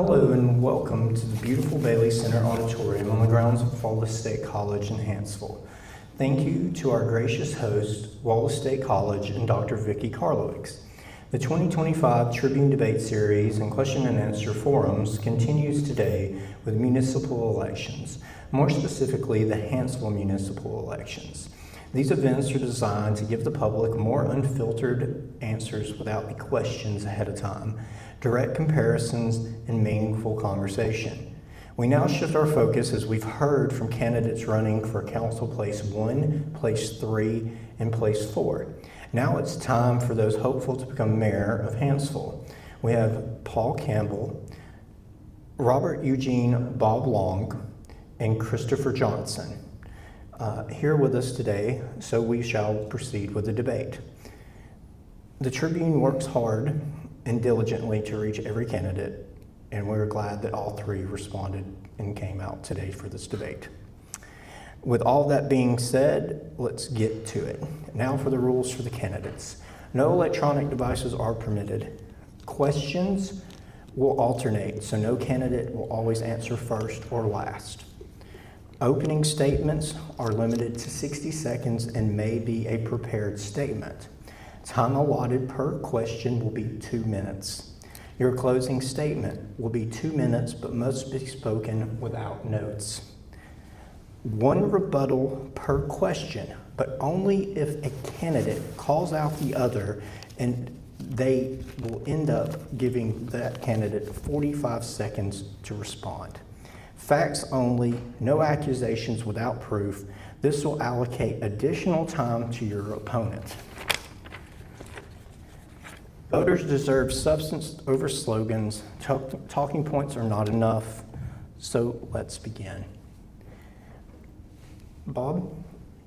Hello and welcome to the beautiful Bailey Center Auditorium on the grounds of Wallace State College in Hanceville. Thank you to our gracious host, Wallace State College and Dr. Vicki Karlowicz. The 2025 Tribune Debate Series and Question and Answer Forums continues today with municipal elections, more specifically the Hanceville municipal elections. These events are designed to give the public more unfiltered answers without the questions ahead of time, direct comparisons, and meaningful conversation. We now shift our focus as we've heard from candidates running for Council Place 1, Place 3, and Place 4. Now it's time for those hopeful to become mayor of Hanceville. We have Paul Campbell, Robert Eugene Bob Long, and Christopher Johnson here with us today, so we shall proceed with the debate. The Tribune works hard and diligently to reach every candidate, and we're glad that all three responded and came out today for this debate. With all that being said, let's get to it. Now for the rules for the candidates. No electronic devices are permitted. Questions will alternate, so no candidate will always answer first or last. Opening statements are limited to 60 seconds and may be a prepared statement. Time allotted per question will be 2 minutes. Your closing statement will be 2 minutes, but must be spoken without notes. One rebuttal per question, but only if a candidate calls out the other, and they will end up giving that candidate 45 seconds to respond. Facts only, no accusations without proof. This will allocate additional time to your opponent. Voters deserve substance over slogans. Talking points are not enough. So let's begin. Bob,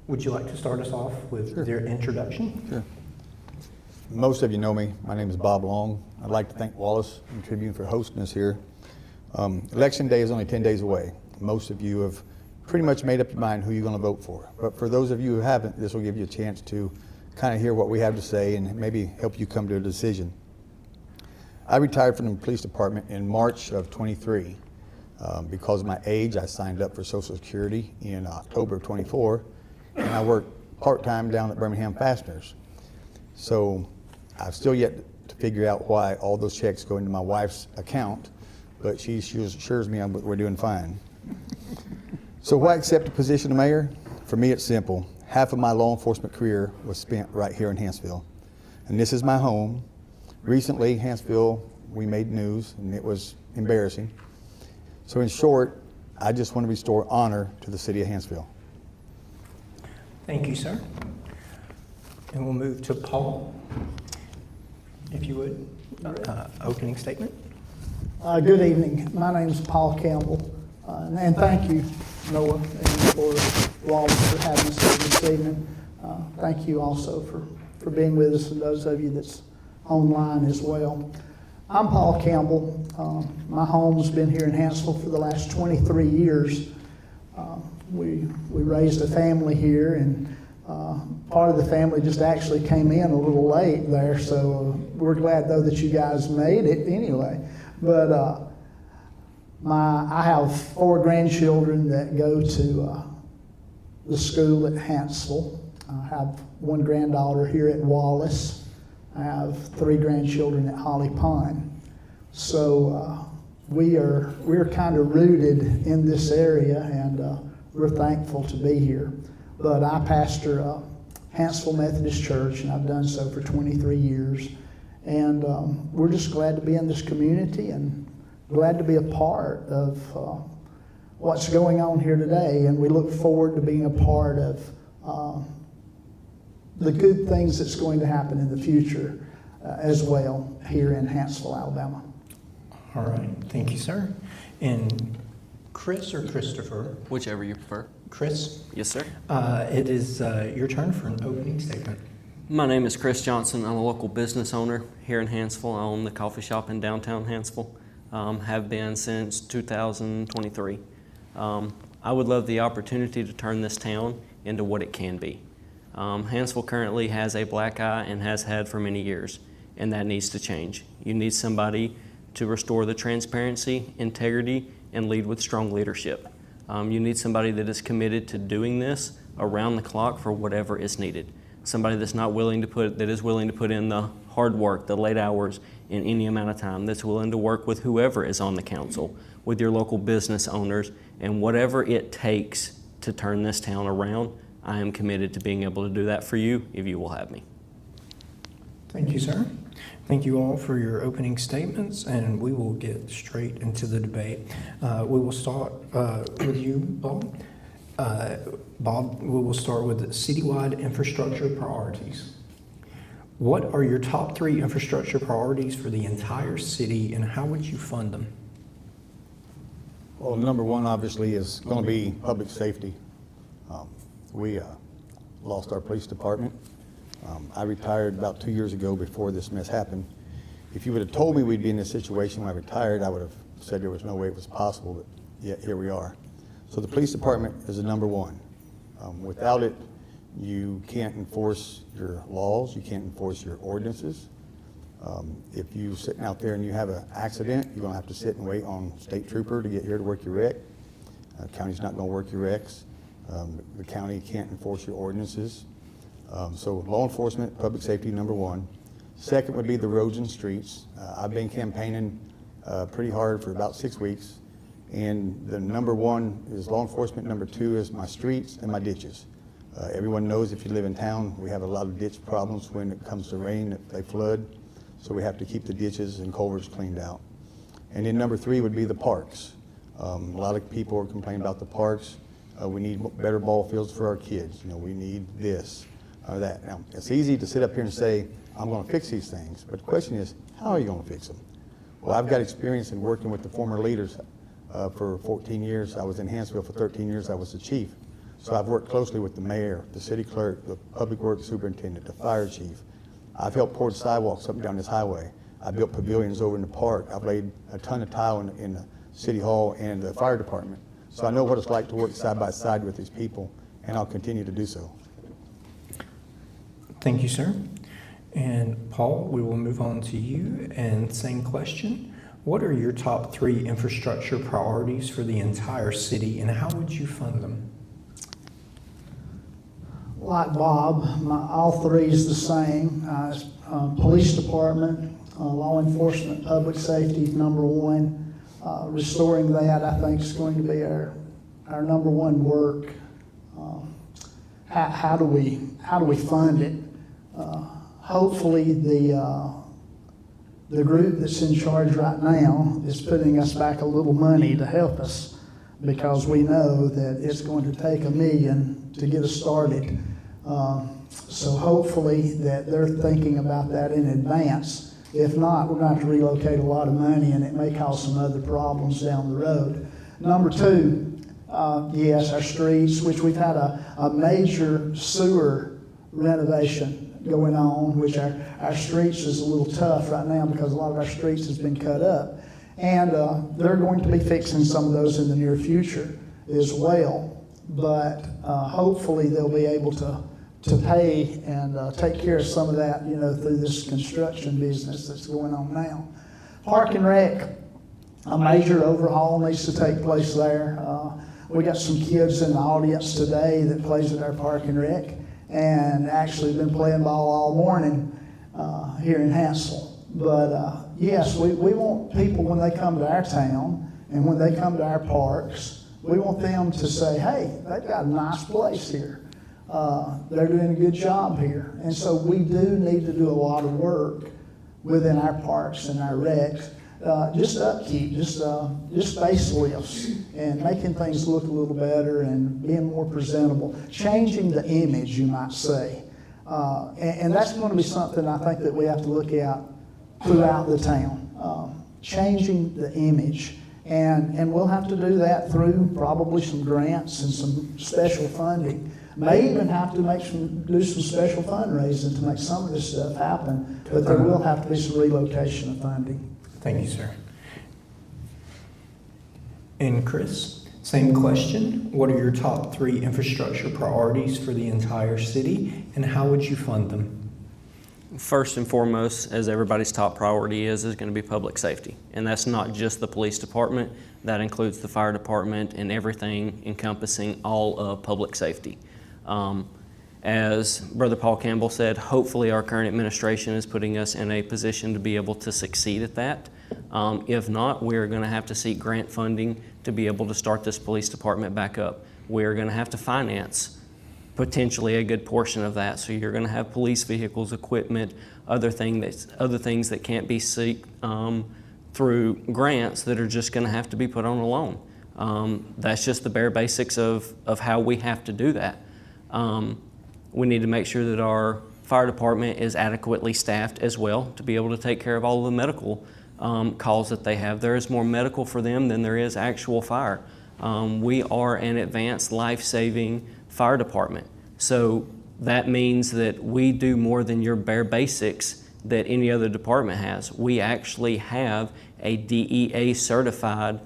would you like to start us off with your introduction? Sure. Most of you know me. My name is Bob Long. I'd like to thank Wallace and Tribune for hosting us here. Election day is only 10 days away. Most of you have pretty much made up your mind who you're going to vote for. But for those of you who haven't, this will give you a chance to kind of hear what we have to say and maybe help you come to a decision. I retired from the police department in March of 23. Because of my age, I signed up for Social Security in October of 24, and I work part-time down at Birmingham Fasteners. So I've still yet to figure out why all those checks go into my wife's account, but she assures me we're doing fine. So why accept the position of mayor? For me, it's simple. Half of my law enforcement career was spent right here in Hanceville, and this is my home. Recently, Hanceville, we made news, and it was embarrassing. So in short, I just want to restore honor to the city of Hanceville. Thank you, sir. And we'll move to Paul, if you would. Opening statement. Good evening. My name is Paul Campbell, and thank you, Noah, and for Wallace for having us here this evening. Thank you also for being with us, and those of you that's online as well. I'm Paul Campbell. My home's been here in Hanceville for the last 23 years. We raised a family here, and part of the family just actually came in a little late there, so we're glad though that you guys made it anyway. But I have 4 grandchildren that go to the school at Hanceville. I have 1 granddaughter here at Wallace. I have 3 grandchildren at Holly Pine. So we're kind of rooted in this area, and we're thankful to be here. But I pastor Hanceville Methodist Church, and I've done so for 23 years. And we're just glad to be in this community and glad to be a part of what's going on here today. And we look forward to being a part of the good things that's going to happen in the future as well here in Hanceville, Alabama. All right, thank you, sir. And Chris or Christopher? Whichever you prefer. Chris? Yes, sir. It is your turn for an opening statement. My name is Chris Johnson. I'm a local business owner here in Hanceville. I own the coffee shop in downtown Hanceville. Have been since 2023. I would love the opportunity to turn this town into what it can be. Hanceville currently has a black eye and has had for many years, and that needs to change. You need somebody to restore the transparency, integrity, and lead with strong leadership. You need somebody that is committed to doing this around the clock for whatever is needed. Somebody that is willing to put in the hard work, the late hours, in any amount of time, that's willing to work with whoever is on the council, with your local business owners, and whatever it takes to turn this town around. I am committed to being able to do that for you if you will have me. Thank you, sir. Thank you all for your opening statements, and we will get straight into the debate. We will start with you, Bob. Bob, we will start with the citywide infrastructure priorities. What are your top 3 infrastructure priorities for the entire city, and how would you fund them? Well, number one, obviously, is going to be public safety. We lost our police department. I retired about 2 years ago before this mess happened. If you would have told me we'd be in this situation when I retired, I would have said there was no way it was possible, but yet here we are. So the police department is the number one. Without it, you can't enforce your laws, you can't enforce your ordinances. If you're sitting out there and you have an accident, you're going to have to sit and wait on state trooper to get here to work your wreck. County's not going to work your wrecks. The county can't enforce your ordinances. So law enforcement, public safety, number one. Second would be the roads and streets. I've been campaigning pretty hard for about 6 weeks, and the number one is law enforcement. Number two is my streets and my ditches. Everyone knows if you live in town, we have a lot of ditch problems when it comes to rain, they flood. So we have to keep the ditches and culverts cleaned out. And then number 3 would be the parks. A lot of people are complaining about the parks. We need better ball fields for our kids. You know, we need this or that. Now, it's easy to sit up here and say, I'm going to fix these things. But the question is, how are you going to fix them? Well, I've got experience in working with the former leaders for 14 years. I was in Hanceville for 13 years. I was the chief. So I've worked closely with the mayor, the city clerk, the public works superintendent, the fire chief. I've helped pour the sidewalks up and down this highway. I built pavilions over in the park. I've laid a ton of tile in the city hall and the fire department. So I know what it's like to work side by side with these people, and I'll continue to do so. Thank you, sir. And Paul, we will move on to you. And same question. What are your top 3 infrastructure priorities for the entire city, and how would you fund them? Like Bob, all 3 is the same. Police department, law enforcement, public safety is number 1. Restoring that, I think, is going to be our number 1 work. How do we fund it? Hopefully, the group that's in charge right now is putting us back a little money to help us, because we know that it's going to take $1 million to get us started. So hopefully that they're thinking about that in advance. If not, we're going to have to relocate a lot of money, and it may cause some other problems down the road. Number 2, yes, our streets, which we've had a major sewer renovation going on, which our streets is a little tough right now because a lot of our streets has been cut up. And they're going to be fixing some of those in the near future as well. But hopefully they'll be able to pay and take care of some of that, you know, through this construction business that's going on now. Park and Rec, a major overhaul needs to take place there. We got some kids in the audience today that plays at our Park and Rec, and actually been playing ball all morning here in Hanceville. But yes, we want people, when they come to our town and when they come to our parks, we want them to say, hey, they've got a nice place here. They're doing a good job here. And so we do need to do a lot of work within our parks and our recs. Just upkeep, just facelifts, and making things look a little better and being more presentable. Changing the image, you might say. And that's going to be something I think that we have to look at throughout the town. Changing the image. And we'll have to do that through probably some grants and some special funding. May even have to do some special fundraising to make some of this stuff happen, but there will have to be some relocation of funding. Thank you, sir. And Chris, same question. What are your top 3 infrastructure priorities for the entire city, and how would you fund them? First and foremost, as everybody's top priority is going to be public safety. And that's not just the police department, that includes the fire department and everything encompassing all of public safety. As Brother Paul Campbell said, hopefully our current administration is putting us in a position to be able to succeed at that. If not, we're going to have to seek grant funding to be able to start this police department back up. We're going to have to finance potentially a good portion of that. So you're going to have police vehicles, equipment, other things that can't be sought through grants that are just going to have to be put on a loan. That's just the bare basics of how we have to do that. We need to make sure that our fire department is adequately staffed as well to be able to take care of all of the medical calls that they have. There is more medical for them than there is actual fire. We are an advanced life-saving fire department. So that means that we do more than your bare basics that any other department has. We actually have a DEA certified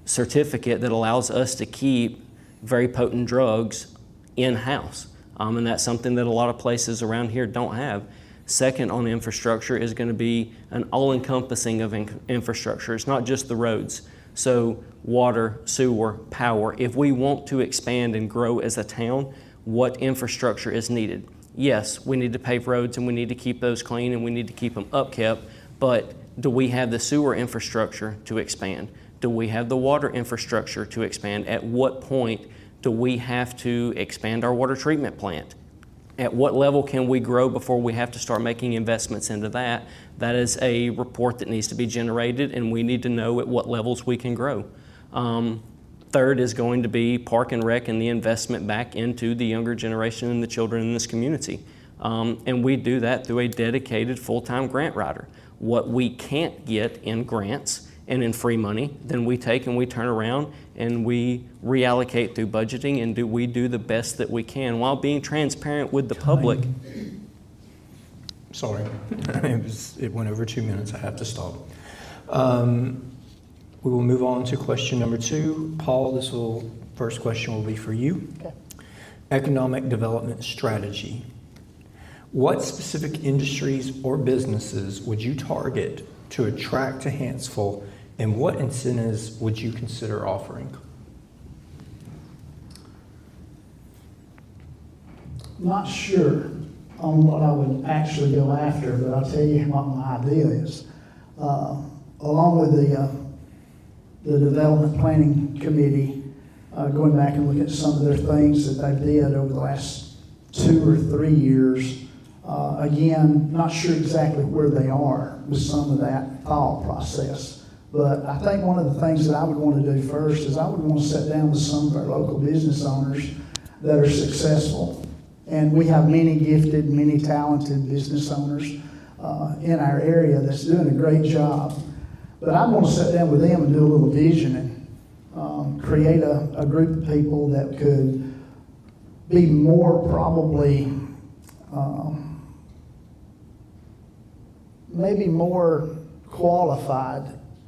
certificate that allows us to keep very potent drugs in-house. And that's something that a lot of places around here don't have. Second on infrastructure is going to be an all-encompassing of infrastructure. It's not just the roads. So water, sewer, power. If we want to expand and grow as a town, what infrastructure is needed? Yes, we need to pave roads and we need to keep those clean and we need to keep them upkept, but do we have the sewer infrastructure to expand? Do we have the water infrastructure to expand? At what point do we have to expand our water treatment plant? At what level can we grow before we have to start making investments into that? That is a report that needs to be generated, and we need to know at what levels we can grow. Third is going to be park and rec and the investment back into the younger generation and the children in this community. And we do that through a dedicated full-time grant writer. What we can't get in grants and in free money, then we take and we turn around and we reallocate through budgeting, and we do the best that we can while being transparent with the public. Sorry, it went over 2 minutes. I have to stop. We will move on to question number 2. Paul, first question will be for you. Okay. Economic development strategy. What specific industries or businesses would you target to attract to Hanceville, and what incentives would you consider offering? Not sure on what I would actually go after, but I'll tell you what my idea is. Along with the Development Planning Committee, going back and looking at some of their things that they did over the last 2 or 3 years. Again, not sure exactly where they are with some of that thought process. But I think one of the things that I would want to do first is I would want to sit down with some of our local business owners that are successful. And we have many gifted, many talented business owners in our area that's doing a great job. But I'd want to sit down with them and do a little visioning, create a group of people that could be more probably maybe more qualified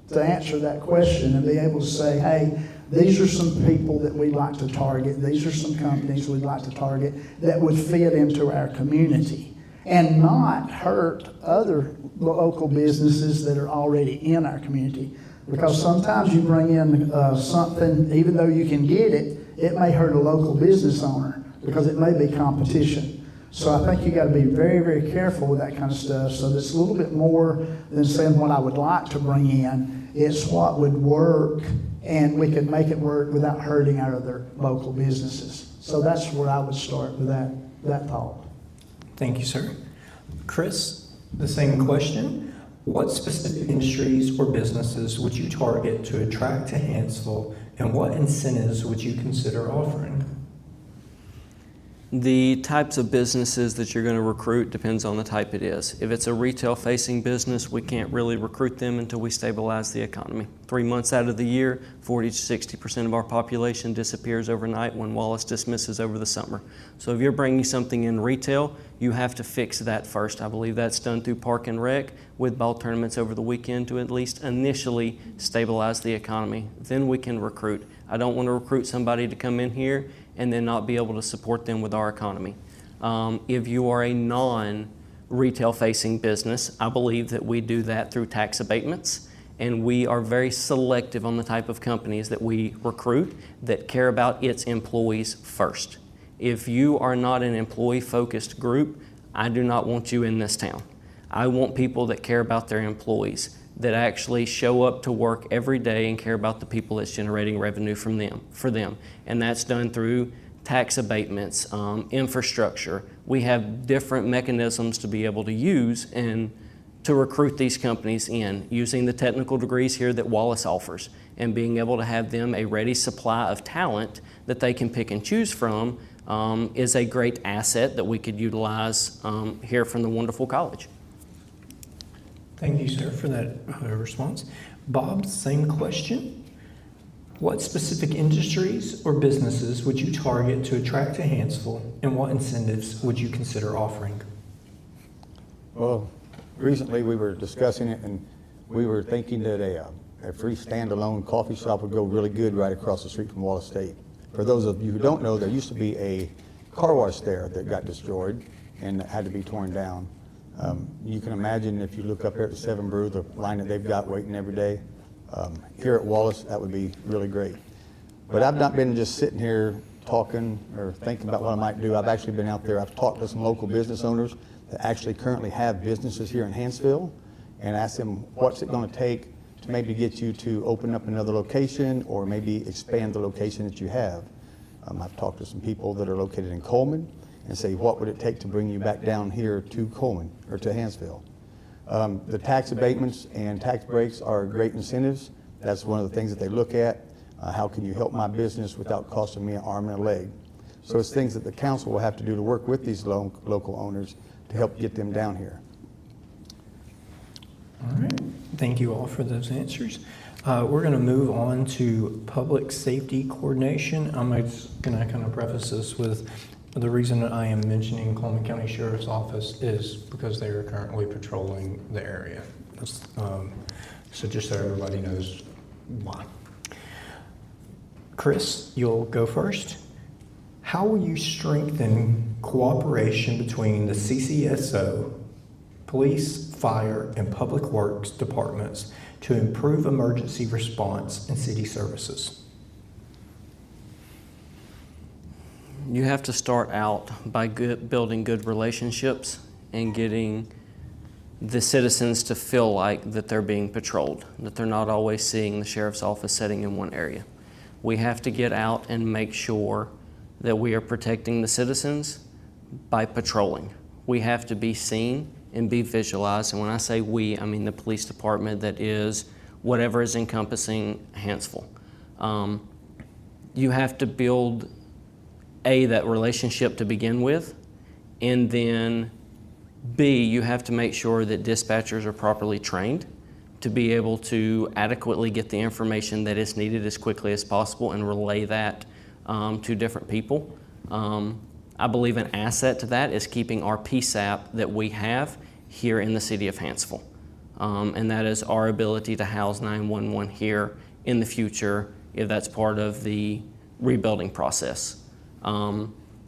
to answer that question and be able to say, hey, these are some people that we'd like to target. These are some companies we'd like to target that would fit into our community and not hurt other local businesses that are already in our community. Because sometimes you bring in something, even though you can get it, it may hurt a local business owner because it may be competition. So I think you got to be very, very careful with that kind of stuff. So it's a little bit more than saying what I would like to bring in. It's what would work, and we could make it work without hurting our other local businesses. So that's where I would start with that thought. Thank you, sir. Chris, the same question. What specific industries or businesses would you target to attract to Hanceville, and what incentives would you consider offering? The types of businesses that you're going to recruit depends on the type it is. If it's a retail-facing business, we can't really recruit them until we stabilize the economy. 3 months out of the year, 40 to 60% of our population disappears overnight when Wallace dismisses over the summer. So if you're bringing something in retail, you have to fix that first. I believe that's done through Park and Rec with ball tournaments over the weekend to at least initially stabilize the economy. Then we can recruit. I don't want to recruit somebody to come in here and then not be able to support them with our economy. If you are a retail-facing business. I believe that we do that through tax abatements, and we are very selective on the type of companies that we recruit that care about its employees first. If you are not an employee-focused group, I do not want you in this town. I want people that care about their employees, that actually show up to work every day and care about the people that's generating revenue for them. And that's done through tax abatements, infrastructure. We have different mechanisms to be able to use and to recruit these companies in, using the technical degrees here that Wallace offers, and being able to have them a ready supply of talent that they can pick and choose from is a great asset that we could utilize here from the wonderful college. Thank you, sir, for that response. Bob, same question. What specific industries or businesses would you target to attract to Hanceville, and what incentives would you consider offering? Well, recently we were discussing it, and we were thinking that a free standalone coffee shop would go really good right across the street from Wallace State. For those of you who don't know, there used to be a car wash there that got destroyed and had to be torn down. You can imagine if you look up here at the 7 Brew, the line that they've got waiting every day. Here at Wallace, that would be really great. But I've not been just sitting here talking or thinking about what I might do. I've actually been out there. I've talked to some local business owners that actually currently have businesses here in Hanceville, and asked them what's it going to take to maybe get you to open up another location or maybe expand the location that you have. I've talked to some people that are located in Coleman and say, what would it take to bring you back down here to Coleman or to Hanceville? The tax abatements and tax breaks are great incentives. That's one of the things that they look at. How can you help my business without costing me an arm and a leg? So it's things that the council will have to do to work with these local owners to help get them down here. All right. Thank you all for those answers. We're going to move on to public safety coordination. I'm going to kind of preface this with the reason that I am mentioning Coleman County Sheriff's Office is because they are currently patrolling the area. So just so everybody knows why. Chris, you'll go first. How will you strengthen cooperation between the CCSO, police, fire, and public works departments to improve emergency response and city services? You have to start out by building good relationships and getting the citizens to feel like that they're being patrolled, that they're not always seeing the sheriff's office sitting in one area. We have to get out and make sure that we are protecting the citizens by patrolling. We have to be seen and be visualized, and when I say we, I mean the police department that is whatever is encompassing Hanceville. You have to build that relationship to begin with, and then B, you have to make sure that dispatchers are properly trained to be able to adequately get the information that is needed as quickly as possible and relay that to different people. I believe an asset to that is keeping our PSAP that we have here in the city of Hanceville. And that is our ability to house 911 here in the future if that's part of the rebuilding process.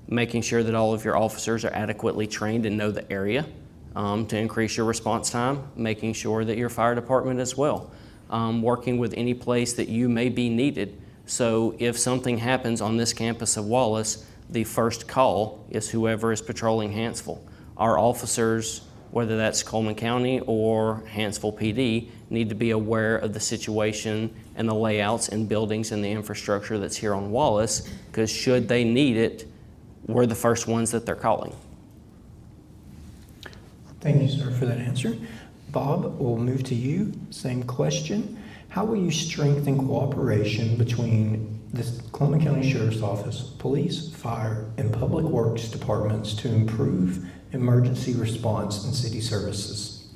Making sure that all of your officers are adequately trained and know the area to increase your response time, making sure that your fire department as well, working with any place that you may be needed. So if something happens on this campus of Wallace, the first call is whoever is patrolling Hanceville. Our officers, whether that's Coleman County or Hanceville PD, need to be aware of the situation and the layouts and buildings and the infrastructure that's here on Wallace, because should they need it, we're the first ones that they're calling. Thank you, sir, for that answer. Bob, we'll move to you. Same question. How will you strengthen cooperation between the Coleman County Sheriff's Office, police, fire, and public works departments to improve emergency response and city services?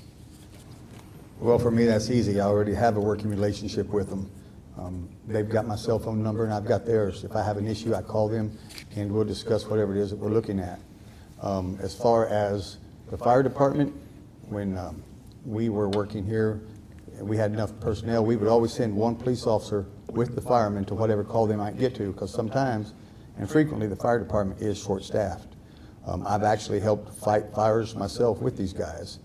Well, for me, that's easy. I already have a working relationship with them. They've got my cell phone number and I've got theirs. If I have an issue, I call them and we'll discuss whatever it is that we're looking at. As far as the fire department, when we were working here, we had enough personnel, we would always send one police officer with the firemen to whatever call they might get to, because sometimes and frequently the fire department is short-staffed. I've actually helped fight fires myself with these guys.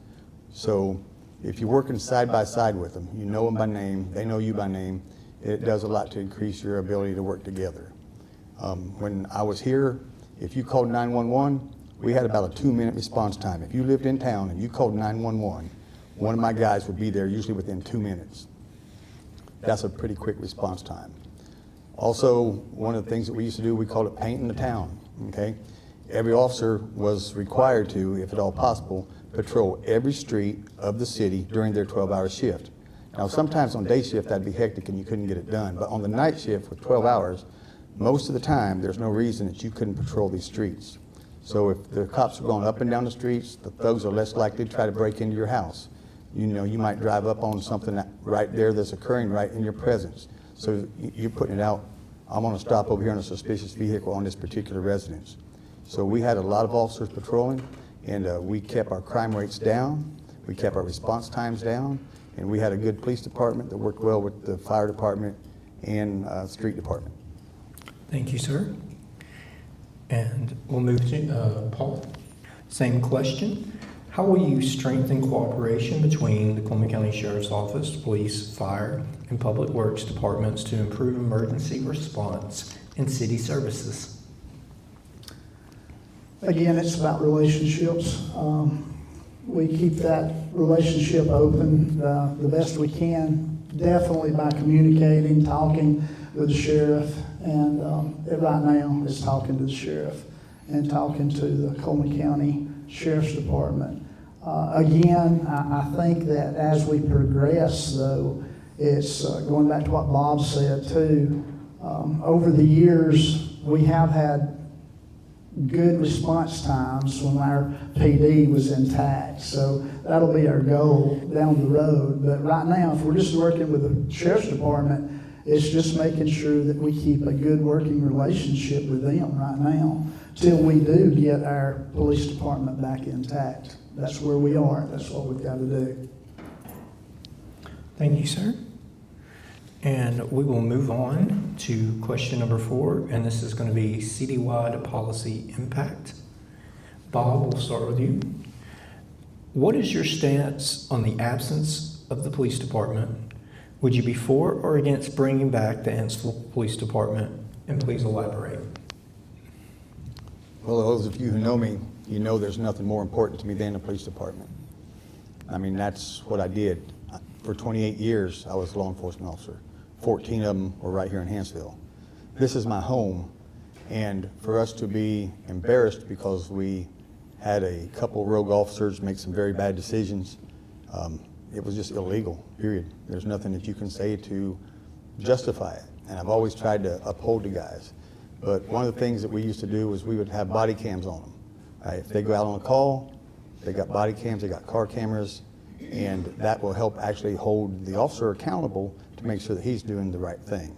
So if you're working side by side with them, you know them by name, they know you by name, it does a lot to increase your ability to work together. When I was here, if you called 911, we had about a 2-minute response time. If you lived in town and you called 911, one of my guys would be there usually within 2 minutes. That's a pretty quick response time. Also, one of the things that we used to do, we called it painting the town, okay? Every officer was required to, if at all possible, patrol every street of the city during their 12-hour shift. Now, sometimes on day shift, that'd be hectic and you couldn't get it done, but on the night shift with 12 hours, most of the time, there's no reason that you couldn't patrol these streets. So if the cops are going up and down the streets, the thugs are less likely to try to break into your house. You know, you might drive up on something right there that's occurring right in your presence. So you're putting it out, I'm gonna stop over here on a suspicious vehicle on this particular residence. So we had a lot of officers patrolling, and we kept our crime rates down, we kept our response times down, and we had a good police department that worked well with the fire department and street department. Thank you, sir. And we'll move to Paul. Same question. How will you strengthen cooperation between the Columbia County Sheriff's Office, police, fire, and public works departments to improve emergency response and city services? Again, it's about relationships. We keep that relationship open the best we can, definitely by communicating, talking with the sheriff, and right now is talking to the sheriff and talking to the Coleman County Sheriff's Department. Again, I think that as we progress, though, it's going back to what Bob said too. Over the years, we have had good response times when our PD was intact. So that'll be our goal down the road. But right now, if we're just working with the Sheriff's Department, it's just making sure that we keep a good working relationship with them right now till we do get our police department back intact. That's where we are. That's what we've got to do. Thank you, sir. And we will move on to question number 4, and this is going to be citywide policy impact. Bob, we'll start with you. What is your stance on the absence of the police department? Would you be for or against bringing back the Hanceville Police Department? And please elaborate. Well, those of you who know me, you know there's nothing more important to me than the police department. I mean, that's what I did. For 28 years, I was a law enforcement officer. 14 of them were right here in Hanceville. This is my home, and for us to be embarrassed because we had a couple rogue officers make some very bad decisions, it was just illegal, period. There's nothing that you can say to justify it, and I've always tried to uphold the guys. But one of the things that we used to do was we would have body cams on them. If they go out on a call, they got body cams, they got car cameras, and that will help actually hold the officer accountable to make sure that he's doing the right thing.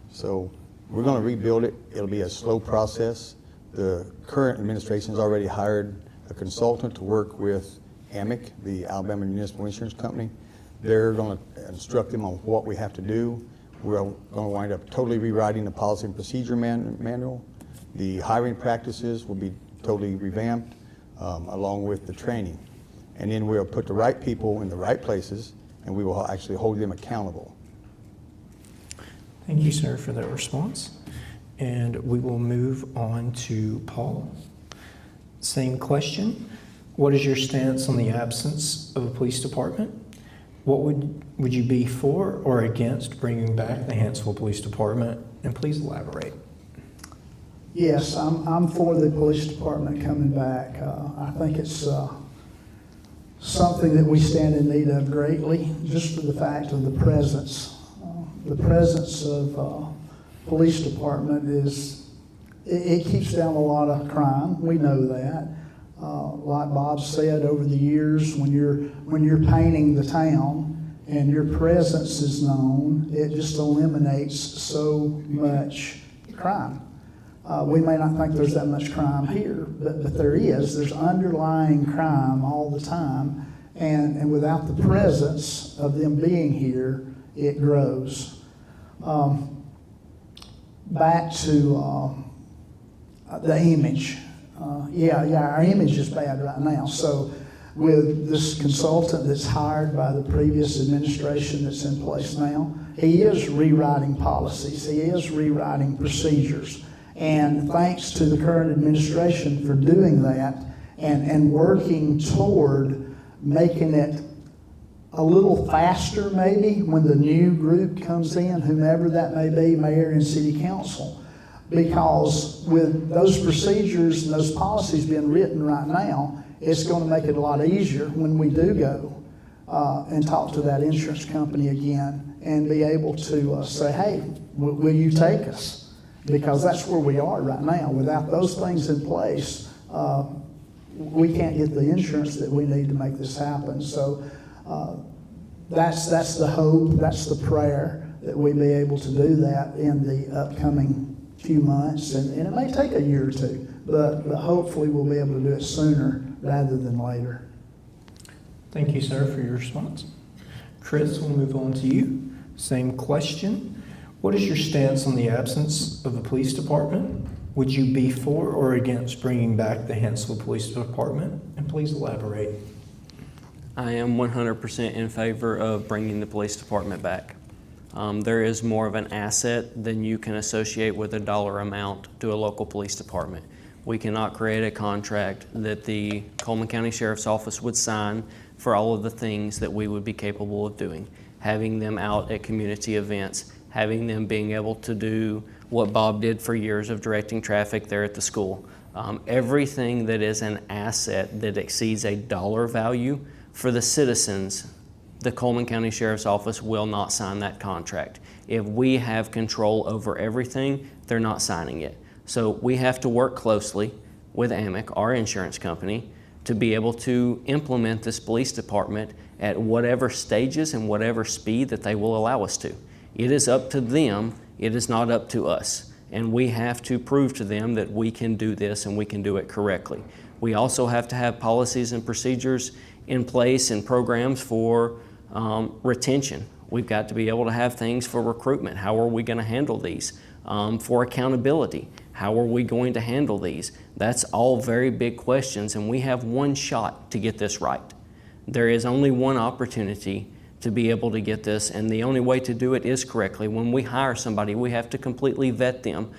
So we're going to rebuild it. It'll be a slow process. The current administration has already hired a consultant to work with AMIC, the Alabama Municipal Insurance Company. They're going to instruct them on what we have to do. We're going to wind up totally rewriting the policy and procedure manual. The hiring practices will be totally revamped, along with the training. And then we'll put the right people in the right places, and we will actually hold them accountable. Thank you, sir, for that response. And we will move on to Paul. Same question. What is your stance on the absence of a police department? What would you be for or against bringing back the Hanceville Police Department? And please elaborate. Yes, I'm for the police department coming back. I think it's something that we stand in need of greatly, just for the fact of the presence. The presence of police department it keeps down a lot of crime. We know that. Like Bob said, over the years, when you're painting the town and your presence is known, it just eliminates so much crime. We may not think there's that much crime here, but there is. There's underlying crime all the time, and without the presence of them being here, it grows. Back to the image. Our image is bad right now. So with this consultant that's hired by the previous administration that's in place now, he is rewriting policies. He is rewriting procedures. And thanks to the current administration for doing that and working toward making it a little faster maybe when the new group comes in, whomever that may be, mayor and city council. Because with those procedures and those policies being written right now, it's going to make it a lot easier when we do go and talk to that insurance company again and be able to say, hey, will you take us? Because that's where we are right now. Without those things in place, we can't get the insurance that we need to make this happen. So that's the hope, that's the prayer that we be able to do that in the upcoming few months. And it may take a year or two, but hopefully we'll be able to do it sooner rather than later. Thank you, sir, for your response. Chris, we'll move on to you. Same question. What is your stance on the absence of the police department? Would you be for or against bringing back the Hanceville Police Department? And please elaborate. I am 100% in favor of bringing the police department back. There is more of an asset than you can associate with a dollar amount to a local police department. We cannot create a contract that the Coleman County Sheriff's Office would sign for all of the things that we would be capable of doing. Having them out at community events, having them being able to do what Bob did for years of directing traffic there at the school. Everything that is an asset that exceeds a dollar value for the citizens, the Coleman County Sheriff's Office will not sign that contract. If we have control over everything, they're not signing it. So we have to work closely with AMIC, our insurance company, to be able to implement this police department at whatever stages and whatever speed that they will allow us to. It is up to them, it is not up to us. And we have to prove to them that we can do this and we can do it correctly. We also have to have policies and procedures in place and programs for retention. We've got to be able to have things for recruitment. How are we going to handle these? For accountability, how are we going to handle these? That's all very big questions, and we have one shot to get this right. There is only one opportunity to be able to get this, and the only way to do it is correctly. When we hire somebody, we have to completely vet them,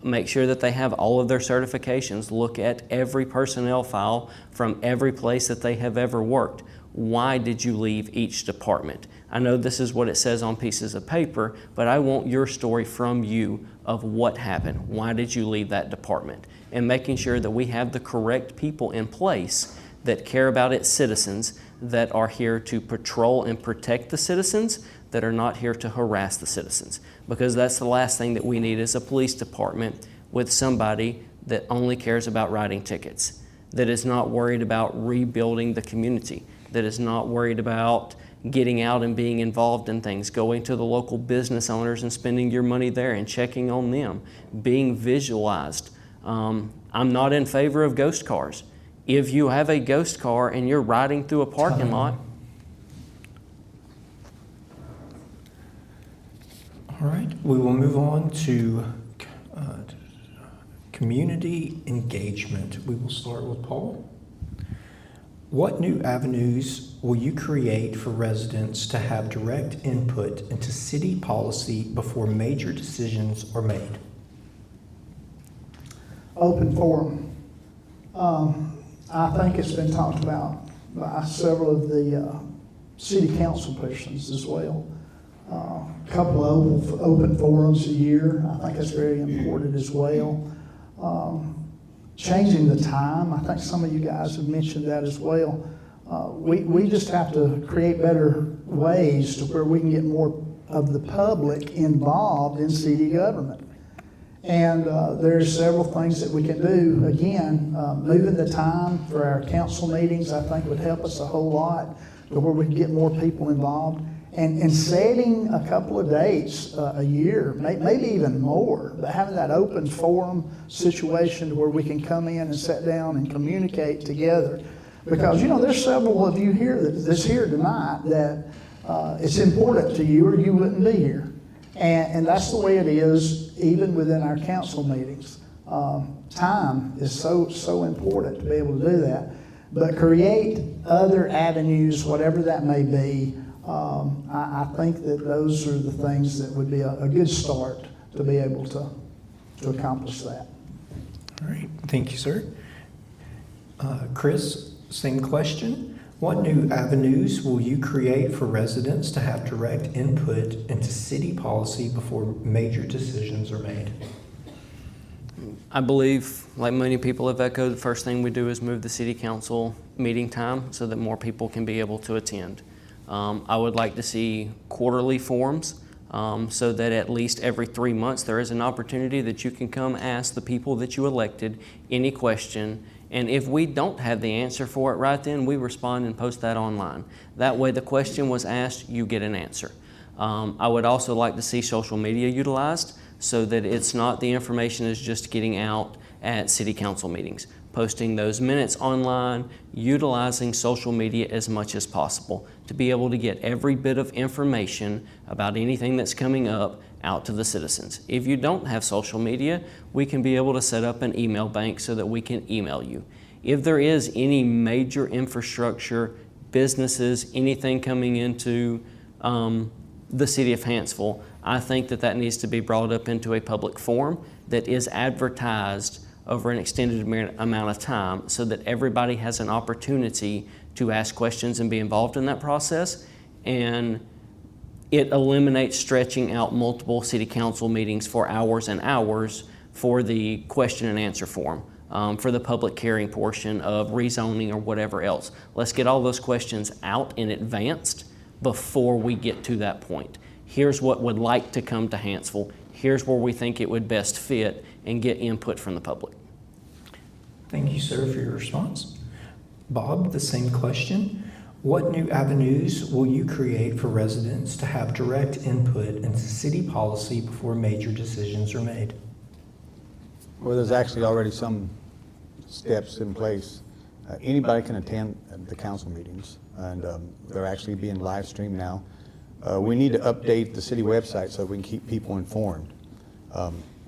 make sure that they have all of their certifications, look at every personnel file from every place that they have ever worked. Why did you leave each department? I know this is what it says on pieces of paper, but I want your story from you of what happened. Why did you leave that department? And making sure that we have the correct people in place that care about its citizens, that are here to patrol and protect the citizens, that are not here to harass the citizens. Because that's the last thing that we need is a police department with somebody that only cares about writing tickets, that is not worried about rebuilding the community, that is not worried about getting out and being involved in things, going to the local business owners and spending your money there and checking on them, being visualized. I'm not in favor of ghost cars. If you have a ghost car and you're riding through a parking lot. All right, we will move on to community engagement. We will start with Paul. What new avenues will you create for residents to have direct input into city policy before major decisions are made? Open forum. I think it's been talked about by several of the city council persons as well. A couple of open forums a year. I think that's very important as well. Changing the time. I think some of you guys have mentioned that as well. We just have to create better ways to where we can get more of the public involved in city government. And there's several things that we can do. Again, moving the time for our council meetings, I think would help us a whole lot to where we can get more people involved. And setting a couple of dates a year, maybe even more, but having that open forum situation where we can come in and sit down and communicate together. Because, you know, there's several of you here that's here tonight that it's important to you or you wouldn't be here. And that's the way it is even within our council meetings. time is so important to be able to do that. But create other avenues, whatever that may be. I think that those are the things that would be a good start to be able to accomplish that. All right, thank you, sir. Chris, same question. What new avenues will you create for residents to have direct input into city policy before major decisions are made? I believe, like many people have echoed, the first thing we do is move the city council meeting time so that more people can be able to attend. I would like to see quarterly forums so that at least every 3 months there is an opportunity that you can come ask the people that you elected any question, and if we don't have the answer for it right then, we respond and post that online. That way the question was asked, you get an answer. I would also like to see social media utilized so that it's not the information is just getting out at city council meetings. Posting those minutes online, utilizing social media as much as possible to be able to get every bit of information about anything that's coming up out to the citizens. If you don't have social media, we can be able to set up an email bank so that we can email you. If there is any major infrastructure, businesses, anything coming into the city of Hanceville, I think that that needs to be brought up into a public forum that is advertised over an extended amount of time so that everybody has an opportunity to ask questions and be involved in that process. And it eliminates stretching out multiple city council meetings for hours and hours for the question and answer forum, for the public hearing portion of rezoning or whatever else. Let's get all those questions out in advance before we get to that point. Here's what would like to come to Hanceville. Here's where we think it would best fit, and get input from the public. Thank you, sir, for your response. Bob, the same question. What new avenues will you create for residents to have direct input into city policy before major decisions are made? Well, there's actually already some steps in place. Anybody can attend the council meetings, and they're actually being live streamed now. We need to update the city website so we can keep people informed.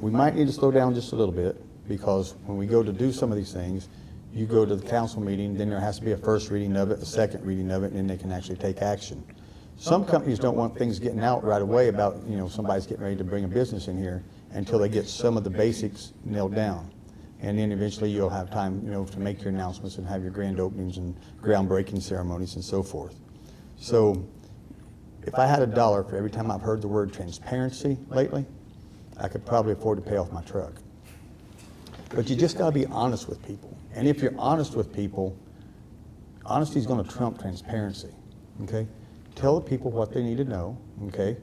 We might need to slow down just a little bit, because when we go to do some of these things, you go to the council meeting, then there has to be a first reading of it, a second reading of it, and then they can actually take action. Some companies don't want things getting out right away about, somebody's getting ready to bring a business in here until they get some of the basics nailed down. And then eventually you'll have time, to make your announcements and have your grand openings and groundbreaking ceremonies and so forth. So if I had $1 for every time I've heard the word transparency lately, I could probably afford to pay off my truck. But you just gotta be honest with people. And if you're honest with people, honesty is gonna trump transparency, okay? Tell the people what they need to know, okay?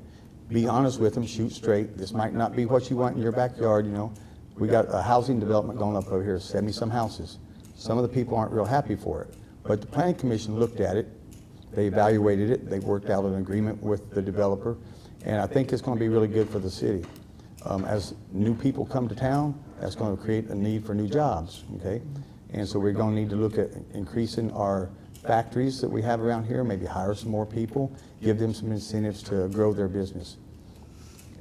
Be honest with them, shoot straight. This might not be what you want in your backyard, We got a housing development going up over here, 70-some houses. Some of the people aren't real happy for it. But the planning commission looked at it, they evaluated it, they worked out an agreement with the developer, and I think it's gonna be really good for the city. As new people come to town, that's going to create a need for new jobs, okay? And so we're going to need to look at increasing our factories that we have around here, maybe hire some more people, give them some incentives to grow their business.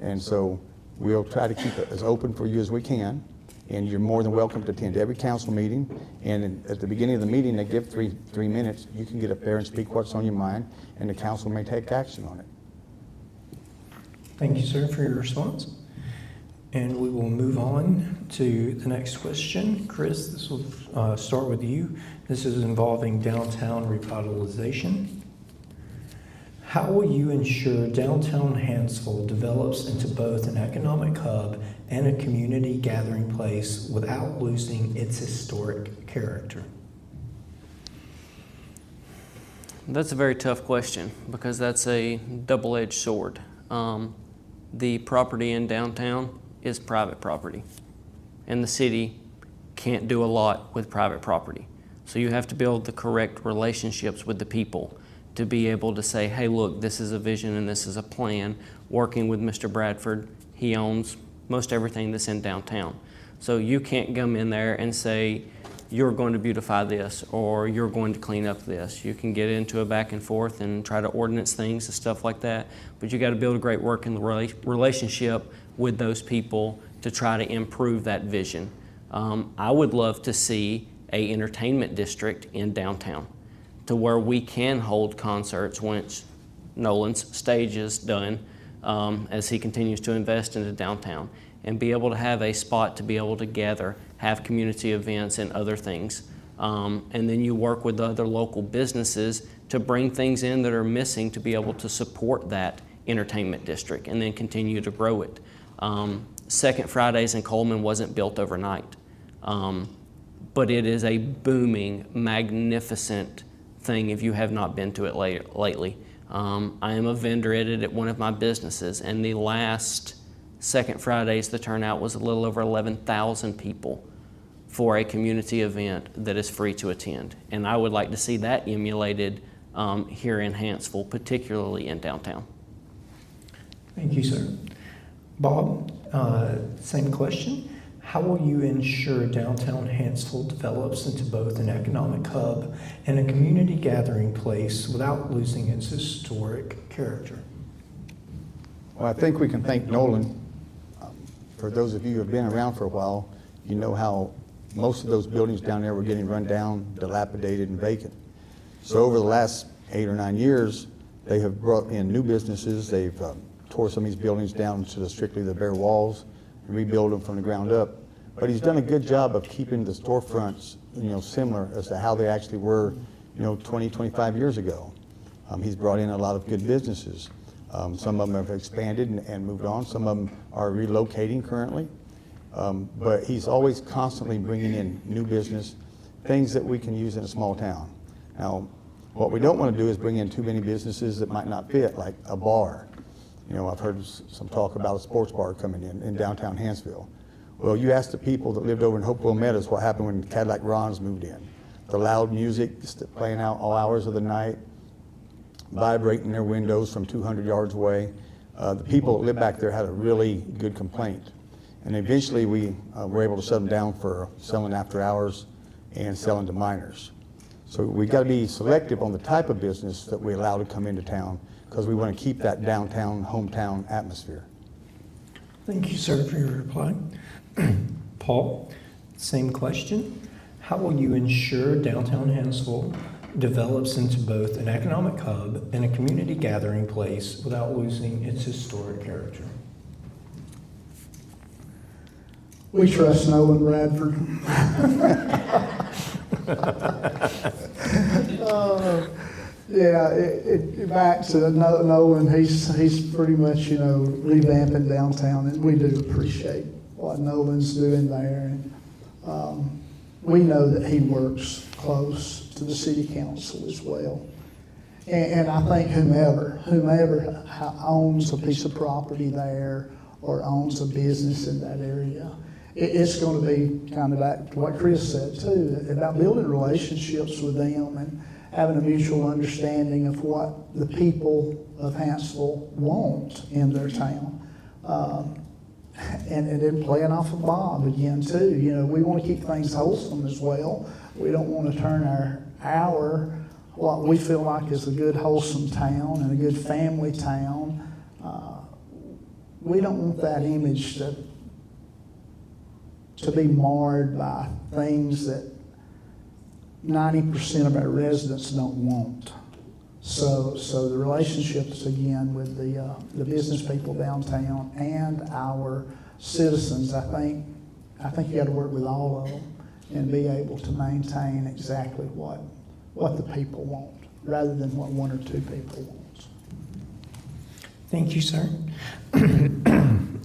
And so we'll try to keep it as open for you as we can, and you're more than welcome to attend every council meeting. And at the beginning of the meeting, they give three minutes. You can get up there and speak what's on your mind, and the council may take action on it. Thank you, sir, for your response. And we will move on to the next question. Chris, this will start with you. This is involving downtown revitalization. How will you ensure downtown Hanceville develops into both an economic hub and a community gathering place without losing its historic character? That's a very tough question because that's a double-edged sword. The property in downtown is private property, and the city can't do a lot with private property. So you have to build the correct relationships with the people to be able to say, hey, look, this is a vision and this is a plan. Working with Mr. Bradford, he owns most everything that's in downtown. So you can't come in there and say, you're going to beautify this or you're going to clean up this. You can get into a back and forth and try to ordinance things and stuff like that, but you got to build a great working relationship with those people to try to improve that vision. I would love to see a entertainment district in downtown to where we can hold concerts once Nolan's stage is done, as he continues to invest into downtown, and be able to have a spot to be able to gather, have community events and other things. And then you work with other local businesses to bring things in that are missing to be able to support that entertainment district and then continue to grow it. Second Fridays in Coleman wasn't built overnight, but it is a booming, magnificent thing if you have not been to it lately. I am a vendor at it at one of my businesses, and the last Second Fridays, the turnout was a little over 11,000 people for a community event that is free to attend. And I would like to see that emulated here in Hanceville, particularly in downtown. Thank you, sir. Bob, same question. How will you ensure downtown Hanceville develops into both an economic hub and a community gathering place without losing its historic character? Well, I think we can thank Nolan. For those of you who have been around for a while, you know how most of those buildings down there were getting run down, dilapidated, and vacant. So over the last 8 or 9 years, they have brought in new businesses. They've tore some of these buildings down to strictly the bare walls and rebuild them from the ground up. But he's done a good job of keeping the storefronts, similar as to how they actually were, 20, 25 years ago. He's brought in a lot of good businesses. Some of them have expanded and moved on. Some of them are relocating currently. But he's always constantly bringing in new business, things that we can use in a small town. Now, what we don't want to do is bring in too many businesses that might not fit, like a bar. I've heard some talk about a sports bar coming in downtown Hanceville. Well, you ask the people that lived over in Hopewell Meadows what happened when Cadillac Ron's moved in. The loud music playing out all hours of the night, vibrating their windows from 200 yards away. The people that live back there had a really good complaint. And eventually we were able to shut them down for selling after hours and selling to minors. So we got to be selective on the type of business that we allow to come into town, because we want to keep that downtown, hometown atmosphere. Thank you, sir, for your reply. Paul, same question. How will you ensure downtown Hanceville develops into both an economic hub and a community gathering place without losing its historic character? We trust Nolan Bradford. Back to Nolan, he's pretty much, revamping downtown, and we do appreciate what Nolan's doing there. And we know that he works close to the city council as well. And I think whomever owns a piece of property there or owns a business in that area, it's going to be kind of back to what Chris said too, about building relationships with them and having a mutual understanding of what the people of Hanceville want in their town. And then playing off of Bob again too. We want to keep things wholesome as well. We don't want to turn our what we feel like is a good wholesome town and a good family town. We don't want that image to be marred by things that 90% of our residents don't want. So the relationships again with the business people downtown and our citizens, I think you got to work with all of them and be able to maintain exactly what the people want, rather than what one or two people want. Thank you, sir.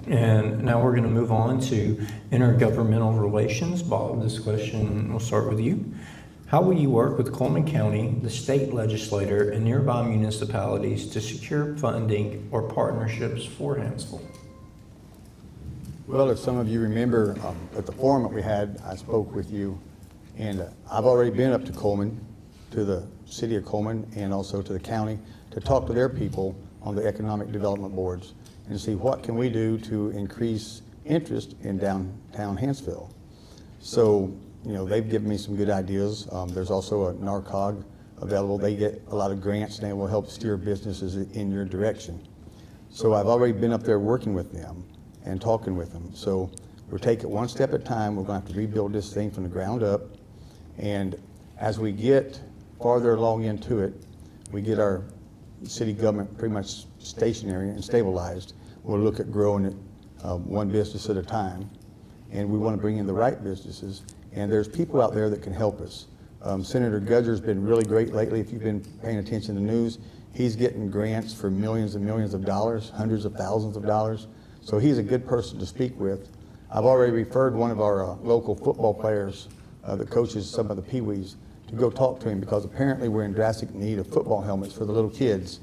And now we're going to move on to intergovernmental relations. Bob, this question will start with you. How will you work with Coleman County, the state legislator, and nearby municipalities to secure funding or partnerships for Hanceville? Well, if some of you remember at the forum that we had, I spoke with you, and I've already been up to Coleman, to the city of Coleman, and also to the county to talk to their people on the economic development boards and see what can we do to increase interest in downtown Hanceville. So, they've given me some good ideas. There's also a NARCOG available. They get a lot of grants and they will help steer businesses in your direction. So I've already been up there working with them and talking with them. So We'll take it one step at a time. We're going to have to rebuild this thing from the ground up. And as we get farther along into it, we get our city government pretty much stationary and stabilized. We'll look at growing it one business at a time. And we want to bring in the right businesses. And there's people out there that can help us. Senator Gudger's been really great lately. If you've been paying attention to the news, he's getting grants for millions and millions of dollars, hundreds of thousands of dollars. So he's a good person to speak with. I've already referred one of our local football players that coaches some of the peewees to go talk to him, because apparently we're in drastic need of football helmets for the little kids.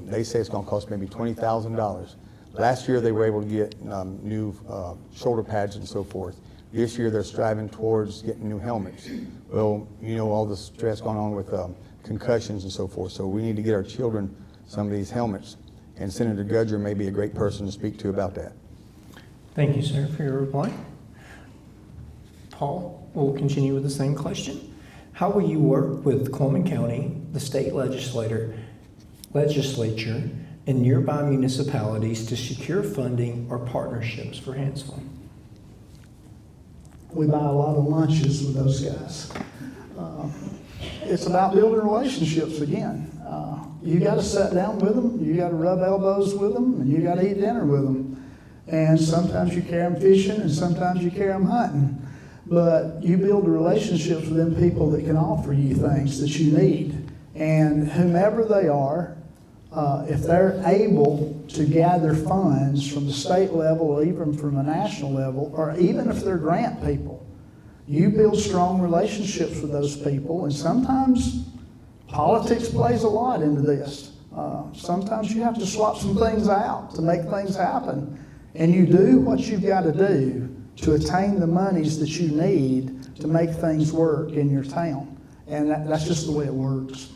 They say it's going to cost maybe $20,000. Last year they were able to get new shoulder pads and so forth. This year they're striving towards getting new helmets. Well, you know, all the stress going on with concussions and so forth, so we need to get our children some of these helmets. And Senator Gudger may be a great person to speak to about that. Thank you, sir, for your reply. Paul, we'll continue with the same question. How will you work with Coleman County, the state legislature, and nearby municipalities to secure funding or partnerships for Hanceville? We buy a lot of lunches with those guys. It's about building relationships again. You got to sit down with them, you got to rub elbows with them, and you got to eat dinner with them. And sometimes you carry them fishing, and sometimes you carry them hunting. But you build relationships with them people that can offer you things that you need. And whomever they are, if they're able to gather funds from the state level or even from a national level, or even if they're grant people, you build strong relationships with those people. And sometimes politics plays a lot into this. Sometimes you have to swap some things out to make things happen. And you do what you've got to do to attain the monies that you need to make things work in your town. And that's just the way it works.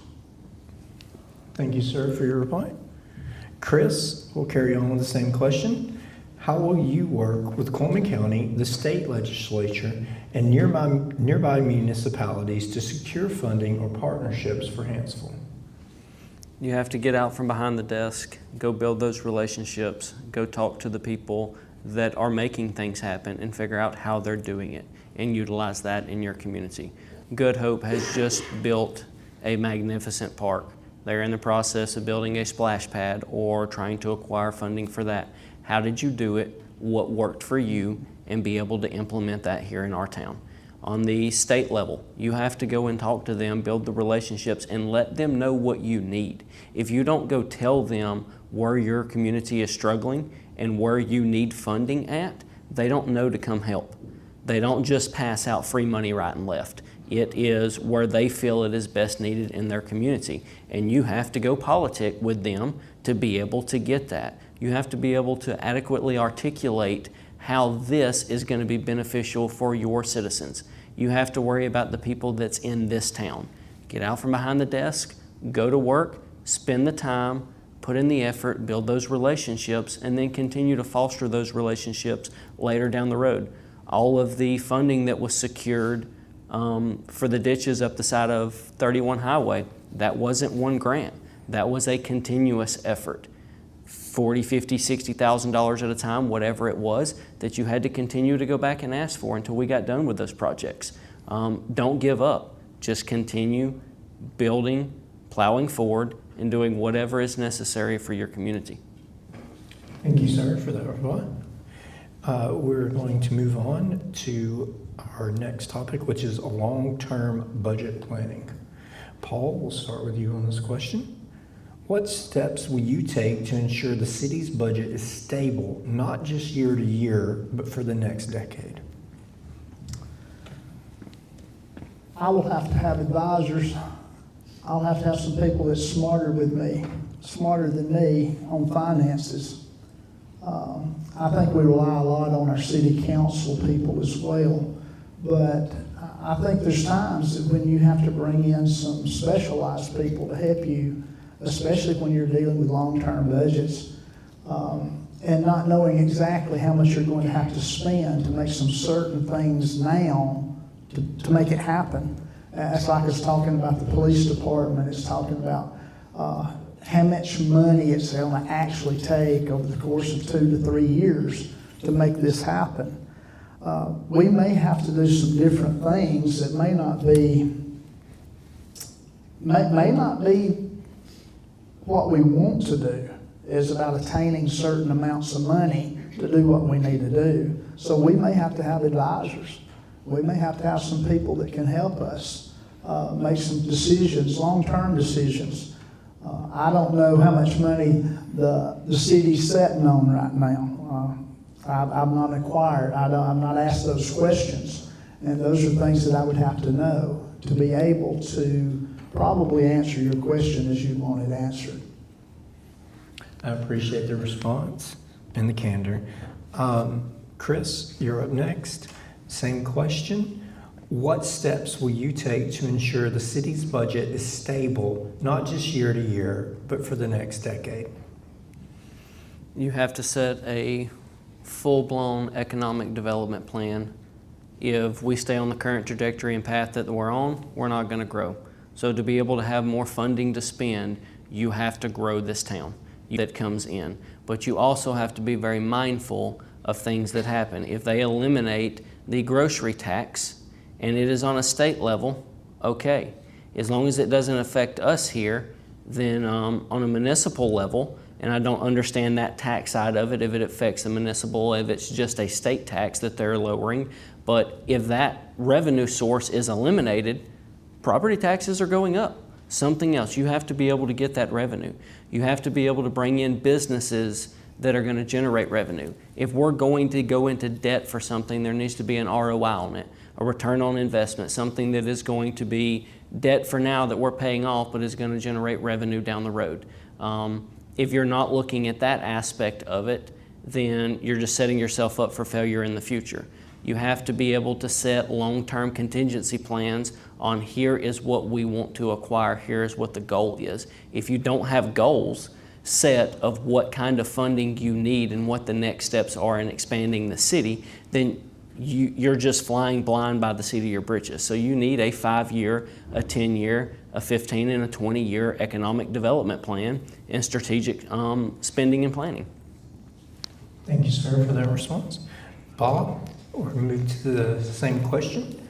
Thank you, sir, for your reply. Chris, we'll carry on with the same question. How will you work with Coleman County, the state legislature, and nearby municipalities to secure funding or partnerships for Hanceville? You have to get out from behind the desk, go build those relationships, go talk to the people that are making things happen and figure out how they're doing it and utilize that in your community. Good Hope has just built a magnificent park. They're in the process of building a splash pad or trying to acquire funding for that. How did you do it? What worked for you? And be able to implement that here in our town. On the state level, you have to go and talk to them, build the relationships, and let them know what you need. If you don't go tell them where your community is struggling and where you need funding at, they don't know to come help. They don't just pass out free money right and left. It is where they feel it is best needed in their community. And you have to go politic with them to be able to get that. You have to be able to adequately articulate how this is going to be beneficial for your citizens. You have to worry about the people that's in this town. Get out from behind the desk, go to work, spend the time, put in the effort, build those relationships, and then continue to foster those relationships later down the road. All of the funding that was secured for the ditches up the side of 31 Highway, that wasn't one grant. That was a continuous effort. $40,000, $50,000, $60,000 at a time, whatever it was, that you had to continue to go back and ask for until we got done with those projects. Don't give up. Just continue building, plowing forward, and doing whatever is necessary for your community. Thank you, sir, for that reply. We're going to move on to our next topic, which is long-term budget planning. Paul, we'll start with you on this question. What steps will you take to ensure the city's budget is stable, not just year to year, but for the next decade? I will have to have advisors. I'll have to have some people that's smarter than me on finances. I think we rely a lot on our city council people as well, but I think there's times that when you have to bring in some specialized people to help you, especially when you're dealing with long-term budgets, and not knowing exactly how much you're going to have to spend to make some certain things now to make it happen. It's like it's talking about the police department. It's talking about how much money it's going to actually take over the course of 2 to 3 years to make this happen. we may have to do some different things that may not be what we want to do. Is about attaining certain amounts of money to do what we need to do. So we may have to have advisors. We may have to have some people that can help us make some decisions, long-term decisions. I don't know how much money the city's sitting on right now. I've not inquired. I've not asked those questions. And those are things that I would have to know to be able to probably answer your question as you want it answered. I appreciate the response and the candor. Chris, you're up next. Same question. What steps will you take to ensure the city's budget is stable, not just year to year, but for the next decade? You have to set a full-blown economic development plan. If we stay on the current trajectory and path that we're on, we're not going to grow. So to be able to have more funding to spend, you have to grow this town that comes in. But you also have to be very mindful of things that happen. If they eliminate the grocery tax and it is on a state level, okay. As long as it doesn't affect us here, then on a municipal level, and I don't understand that tax side of it, if it affects the municipal, if it's just a state tax that they're lowering, but if that revenue source is eliminated, property taxes are going up. Something else, you have to be able to get that revenue. You have to be able to bring in businesses that are going to generate revenue. If we're going to go into debt for something, there needs to be an ROI on it, a return on investment, something that is going to be debt for now that we're paying off, but is going to generate revenue down the road. If you're not looking at that aspect of it, then you're just setting yourself up for failure in the future. You have to be able to set long-term contingency plans on here is what we want to acquire, here is what the goal is. If you don't have goals set of what kind of funding you need and what the next steps are in expanding the city, then you're just flying blind by the seat of your britches. So you need a 5-year, a 10-year, a 15 and a 20-year economic development plan and strategic spending and planning. Thank you, sir, for that response. Bob, we're going to move to the same question.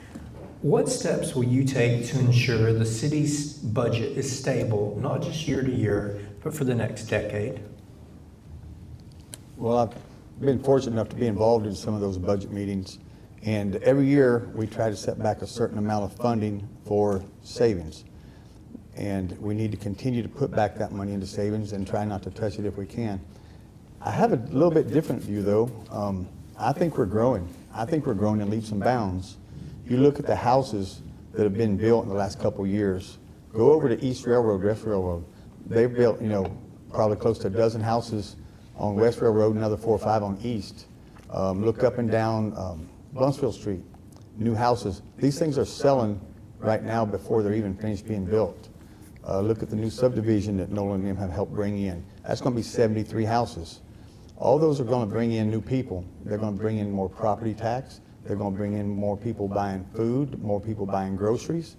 What steps will you take to ensure the city's budget is stable, not just year to year, but for the next decade? Well, I've been fortunate enough to be involved in some of those budget meetings, and every year we try to set back a certain amount of funding for savings. And we need to continue to put back that money into savings and try not to touch it if we can. I have a little bit different view, though. I think we're growing. I think we're growing in leaps and bounds. You look at the houses that have been built in the last couple of years. Go over to East Railroad, West Railroad. They've built, probably close to a dozen houses on West Railroad, another 4 or 5 on East. Look up and down Blunsfield Street, new houses. These things are selling right now before they're even finished being built. Look at the new subdivision that Nolan and them have helped bring in. That's going to be 73 houses. All those are going to bring in new people. They're going to bring in more property tax. They're going to bring in more people buying food, more people buying groceries.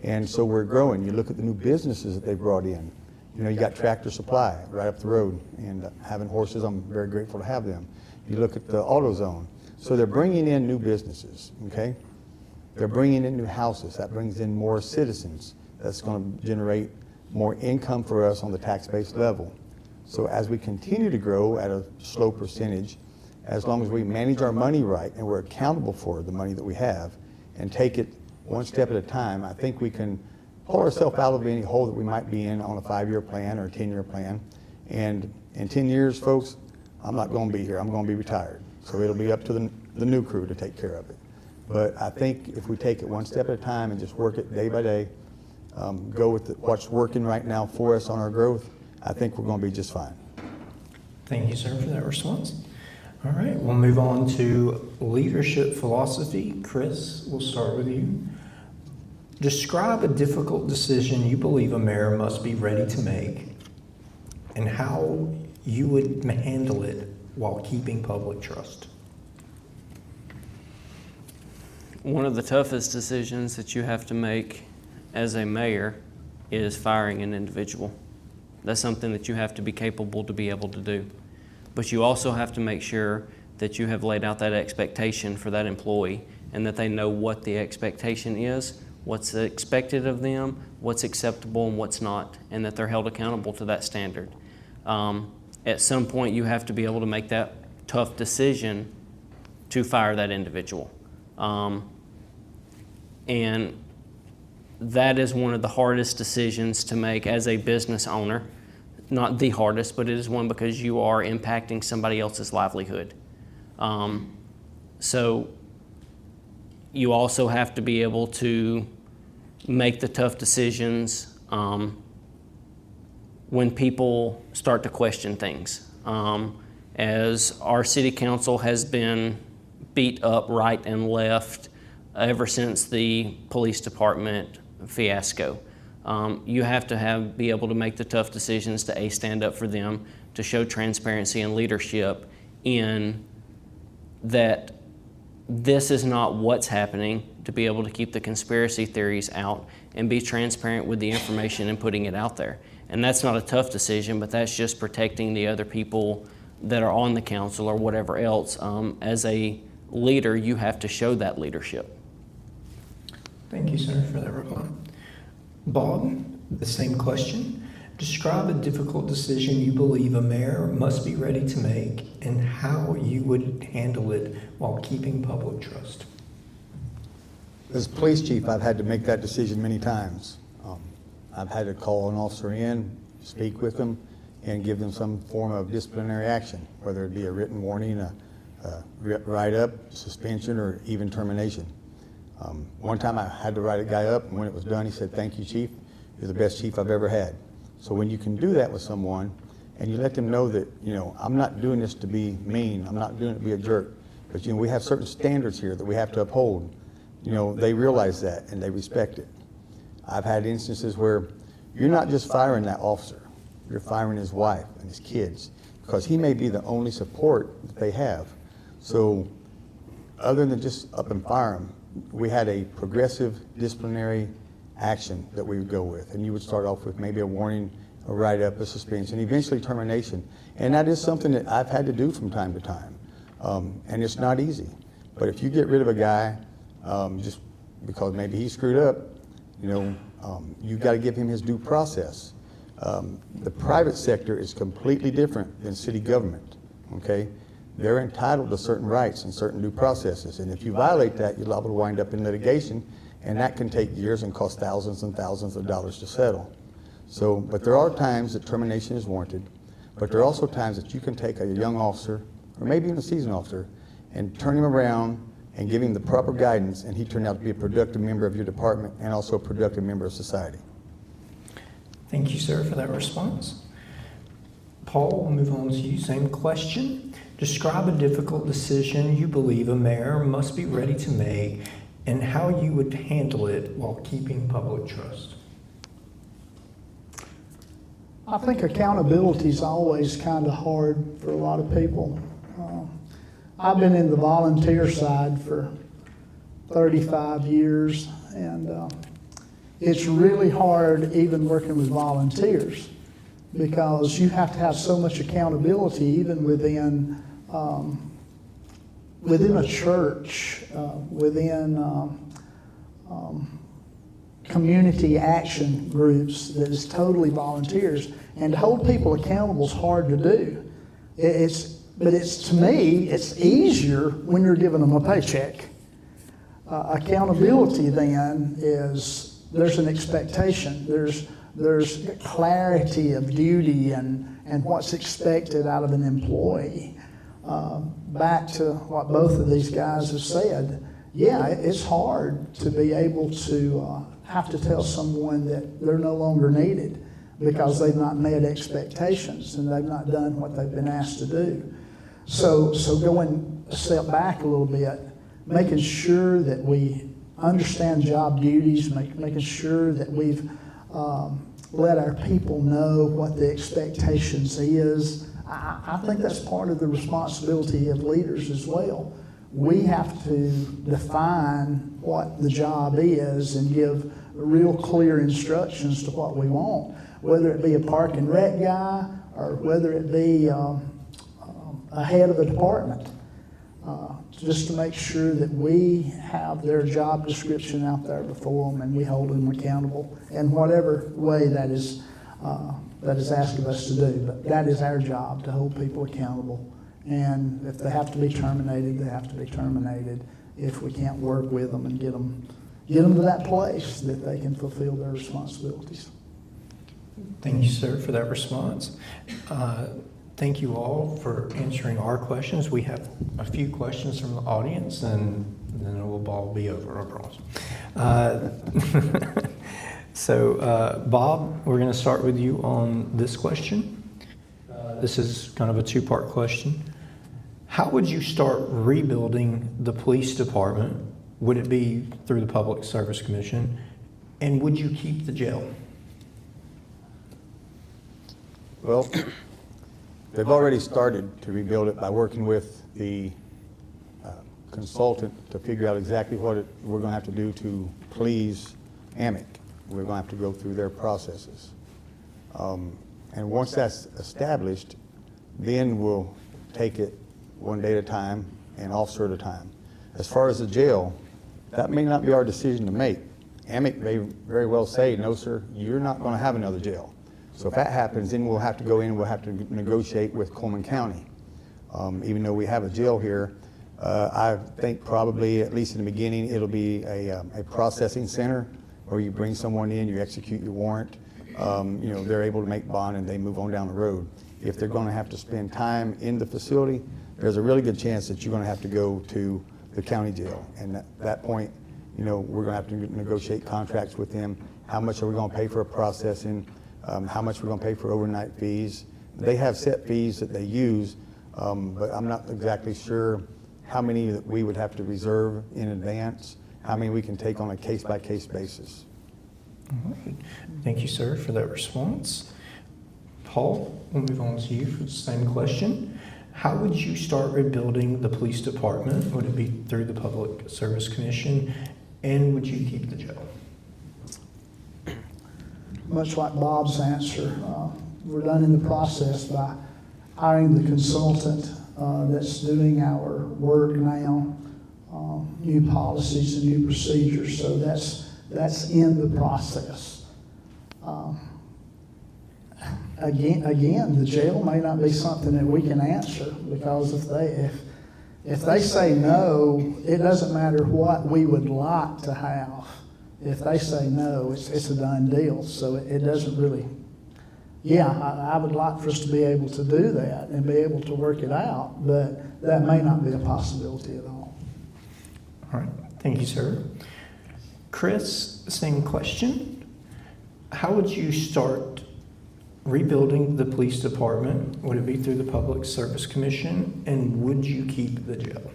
And so we're growing. You look at the new businesses that they've brought in. You got Tractor Supply right up the road, and having horses, I'm very grateful to have them. You look at the AutoZone. So they're bringing in new businesses, okay? They're bringing in new houses. That brings in more citizens. That's going to generate more income for us on the tax-based level. So as we continue to grow at a slow percentage, as long as we manage our money right and we're accountable for the money that we have and take it one step at a time, I think we can pull ourselves out of any hole that we might be in on a 5-year plan or a 10-year plan. And in 10 years, folks, I'm not going to be here. I'm going to be retired. So it'll be up to the new crew to take care of it. But I think if we take it one step at a time and just work it day by day, go with what's working right now for us on our growth, I think we're going to be just fine. Thank you, sir, for that response. All right, we'll move on to leadership philosophy. Chris, we'll start with you. Describe a difficult decision you believe a mayor must be ready to make and how you would handle it while keeping public trust. One of the toughest decisions that you have to make as a mayor is firing an individual. That's something that you have to be capable to be able to do. But you also have to make sure that you have laid out that expectation for that employee, and that they know what the expectation is, what's expected of them, what's acceptable and what's not, and that they're held accountable to that standard. At some point, you have to be able to make that tough decision to fire that individual. And that is one of the hardest decisions to make as a business owner. Not the hardest, but it is one because you are impacting somebody else's livelihood. So you also have to be able to make the tough decisions when people start to question things. As our city council has been beat up right and left ever since the police department fiasco. You have to be able to make the tough decisions to stand up for them, to show transparency and leadership in that this is not what's happening, to be able to keep the conspiracy theories out and be transparent with the information and putting it out there. And that's not a tough decision, but that's just protecting the other people that are on the council or whatever else. As a leader, you have to show that leadership. Thank you, sir, for that reply. Bob, the same question. Describe a difficult decision you believe a mayor must be ready to make and how you would handle it while keeping public trust. As police chief, I've had to make that decision many times. I've had to call an officer in, speak with them, and give them some form of disciplinary action, whether it be a written warning, a write-up, suspension, or even termination. One time I had to write a guy up, and when it was done, he said, "Thank you, Chief. You're the best chief I've ever had." So when you can do that with someone, and you let them know that, I'm not doing this to be mean, I'm not doing it to be a jerk, but we have certain standards here that we have to uphold. They realize that and they respect it. I've had instances where you're not just firing that officer, you're firing his wife and his kids, because he may be the only support that they have. So other than just up and fire him, we had a progressive disciplinary action that we would go with. And you would start off with maybe a warning, a write-up, a suspension, eventually termination. And that is something that I've had to do from time to time. And it's not easy. But if you get rid of a guy just because maybe he screwed up, you've got to give him his due process. The private sector is completely different than city government, okay? They're entitled to certain rights and certain due processes. And if you violate that, you're liable to wind up in litigation, and that can take years and cost thousands and thousands of dollars to settle. So, but there are times that termination is warranted, but there are also times that you can take a young officer, or maybe even a seasoned officer, and turn him around and give him the proper guidance, and he turned out to be a productive member of your department and also a productive member of society. Thank you, sir, for that response. Paul, we'll move on to you. Same question. Describe a difficult decision you believe a mayor must be ready to make and how you would handle it while keeping public trust. I think accountability is always kind of hard for a lot of people. I've been in the volunteer side for 35 years, and it's really hard even working with volunteers because you have to have so much accountability even within a church, within community action groups that is totally volunteers. And to hold people accountable is hard to do. But to me, it's easier when you're giving them a paycheck. Accountability then is there's an expectation. There's clarity of duty and what's expected out of an employee. Back to what both of these guys have said, yeah, it's hard to be able to have to tell someone that they're no longer needed because they've not met expectations and they've not done what they've been asked to do. So going a step back a little bit, making sure that we understand job duties, making sure that we've let our people know what the expectations is. I think that's part of the responsibility of leaders as well. We have to define what the job is and give real clear instructions to what we want, whether it be a park and rec guy or whether it be a head of a department. just to make sure that we have their job description out there before them and we hold them accountable in whatever way that is asked of us to do. But that is our job, to hold people accountable. And if they have to be terminated, they have to be terminated if we can't work with them and get them to that place that they can fulfill their responsibilities. Thank you, sir, for that response. Thank you all for answering our questions. We have a few questions from the audience, and then it will all be over, I promise. So, Bob, we're going to start with you on this question. This is kind of a two-part question. How would you start rebuilding the police department? Would it be through the Public Service Commission? And would you keep the jail? Well, they've already started to rebuild it by working with the consultant to figure out exactly what we're going to have to do to please AMIC. We're going to have to go through their processes. And once that's established, then we'll take it one day at a time and officer at a time. As far as the jail, that may not be our decision to make. AMIC may very well say, no, sir, you're not going to have another jail. So if that happens, then we'll have to go in, we'll have to negotiate with Coleman County. Even though we have a jail here, I think probably, at least in the beginning, it'll be a processing center where you bring someone in, you execute your warrant, they're able to make bond and they move on down the road. If they're going to have to spend time in the facility, there's a really good chance that you're going to have to go to the county jail. And at that point, we're going to have to negotiate contracts with them. How much are we going to pay for a processing? How much we're going to pay for overnight fees? They have set fees that they use, but I'm not exactly sure how many that we would have to reserve in advance, how many we can take on a case-by-case basis. All right. Thank you, sir, for that response. Paul, we'll move on to you for the same question. How would you start rebuilding the police department? Would it be through the Public Service Commission? And would you keep the jail? Much like Bob's answer, we're done in the process by hiring the consultant that's doing our work now, new policies and new procedures. So that's in the process. Again, the jail may not be something that we can answer, because if they say no, it doesn't matter what we would like to have. If they say no, it's a done deal. So it doesn't really, I would like for us to be able to do that and be able to work it out, but that may not be a possibility at all. All right, thank you, sir. Chris, same question. How would you start rebuilding the police department? Would it be through the Public Service Commission? And would you keep the jail?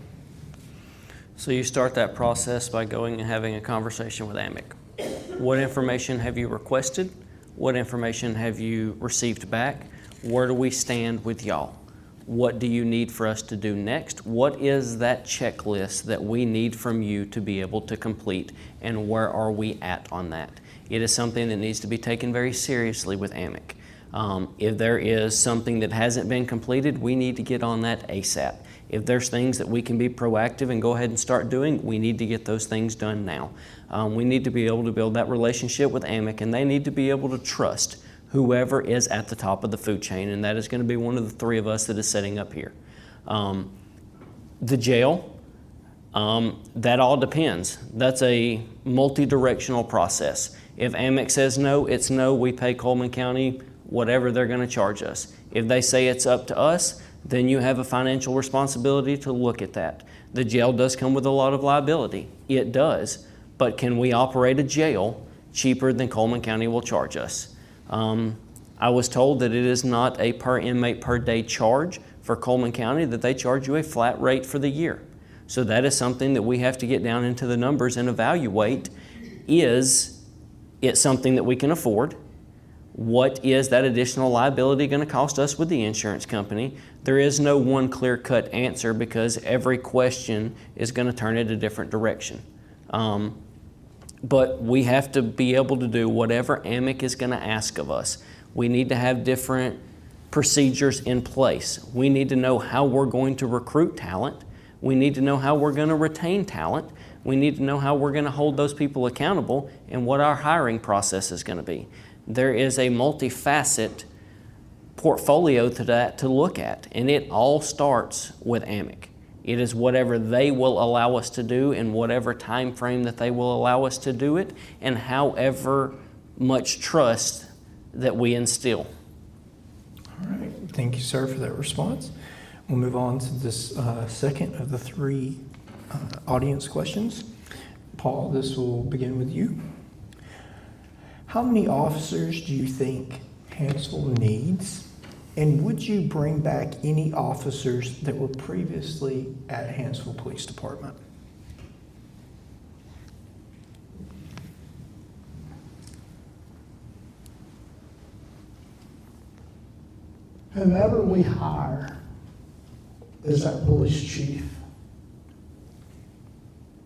So you start that process by going and having a conversation with AMIC. What information have you requested? What information have you received back? Where do we stand with y'all? What do you need for us to do next? What is that checklist that we need from you to be able to complete, and where are we at on that? It is something that needs to be taken very seriously with AMIC. If there is something that hasn't been completed, we need to get on that ASAP. If there's things that we can be proactive and go ahead and start doing, we need to get those things done now. We need to be able to build that relationship with AMIC, and they need to be able to trust whoever is at the top of the food chain, and that is going to be one of the three of us that is setting up here. The jail, that all depends. That's a multi-directional process. If AMIC says no, it's no. We pay Coleman County whatever they're going to charge us. If they say it's up to us, then you have a financial responsibility to look at that. The jail does come with a lot of liability. It does. But can we operate a jail cheaper than Coleman County will charge us? I was told that it is not a per inmate per day charge for Coleman County, that they charge you a flat rate for the year. So that is something that we have to get down into the numbers and evaluate. Is it something that we can afford? What is that additional liability going to cost us with the insurance company? There is no one clear-cut answer, because every question is going to turn it a different direction. But we have to be able to do whatever AMIC is going to ask of us. We need to have different procedures in place. We need to know how we're going to recruit talent. We need to know how we're going to retain talent. We need to know how we're going to hold those people accountable and what our hiring process is going to be. There is a multifaceted portfolio to that to look at, and it all starts with AMIC. It is whatever they will allow us to do in whatever time frame that they will allow us to do it, and however much trust that we instill. All right, thank you, sir, for that response. We'll move on to this second of the three audience questions. Paul, this will begin with you. How many officers do you think Hanceville needs? And would you bring back any officers that were previously at Hanceville Police Department? Whomever we hire is our police chief.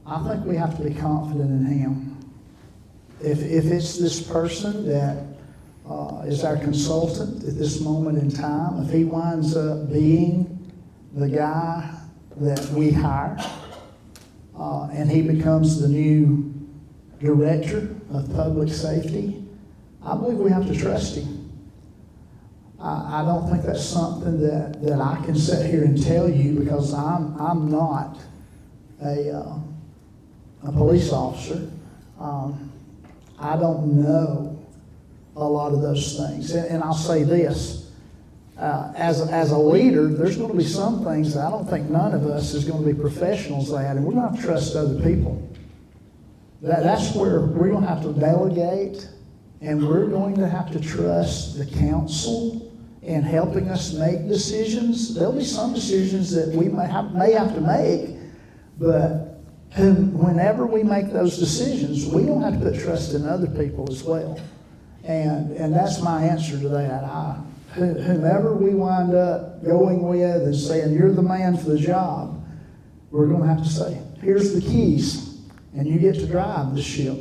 I think we have to be confident in him. If it's this person that is our consultant at this moment in time, if he winds up being the guy that we hire, and he becomes the new director of public safety, I believe we have to trust him. I don't think that's something that I can sit here and tell you, because I'm not a police officer. I don't know a lot of those things. And I'll say this, as a leader, there's going to be some things that I don't think none of us is going to be professionals at, and we're going to have to trust other people. That's where we're going to have to delegate, and we're going to have to trust the council in helping us make decisions. There'll be some decisions that we may have to make, but whenever we make those decisions, we don't have to put trust in other people as well. And that's my answer to that. Whomever we wind up going with and saying, you're the man for the job, we're going to have to say, here's the keys, and you get to drive the ship.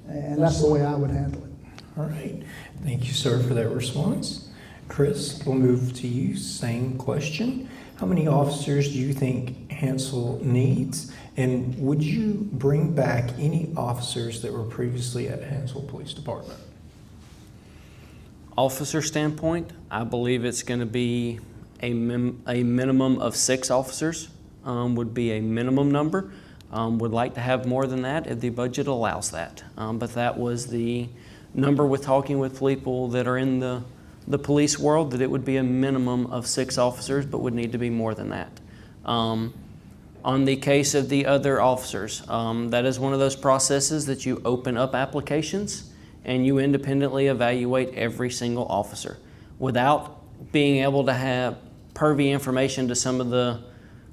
And that's the way I would handle it. All right. Thank you, sir, for that response. Chris, we'll move to you. Same question. How many officers do you think Hanceville needs? And would you bring back any officers that were previously at Hanceville Police Department? Officer standpoint, I believe it's going to be a minimum of 6 officers would be a minimum number. Would like to have more than that if the budget allows that. But that was the number with talking with people that are in the police world, that it would be a minimum of 6 officers, but would need to be more than that. On the case of the other officers, that is one of those processes that you open up applications and you independently evaluate every single officer. Without being able to have pervy information to some of the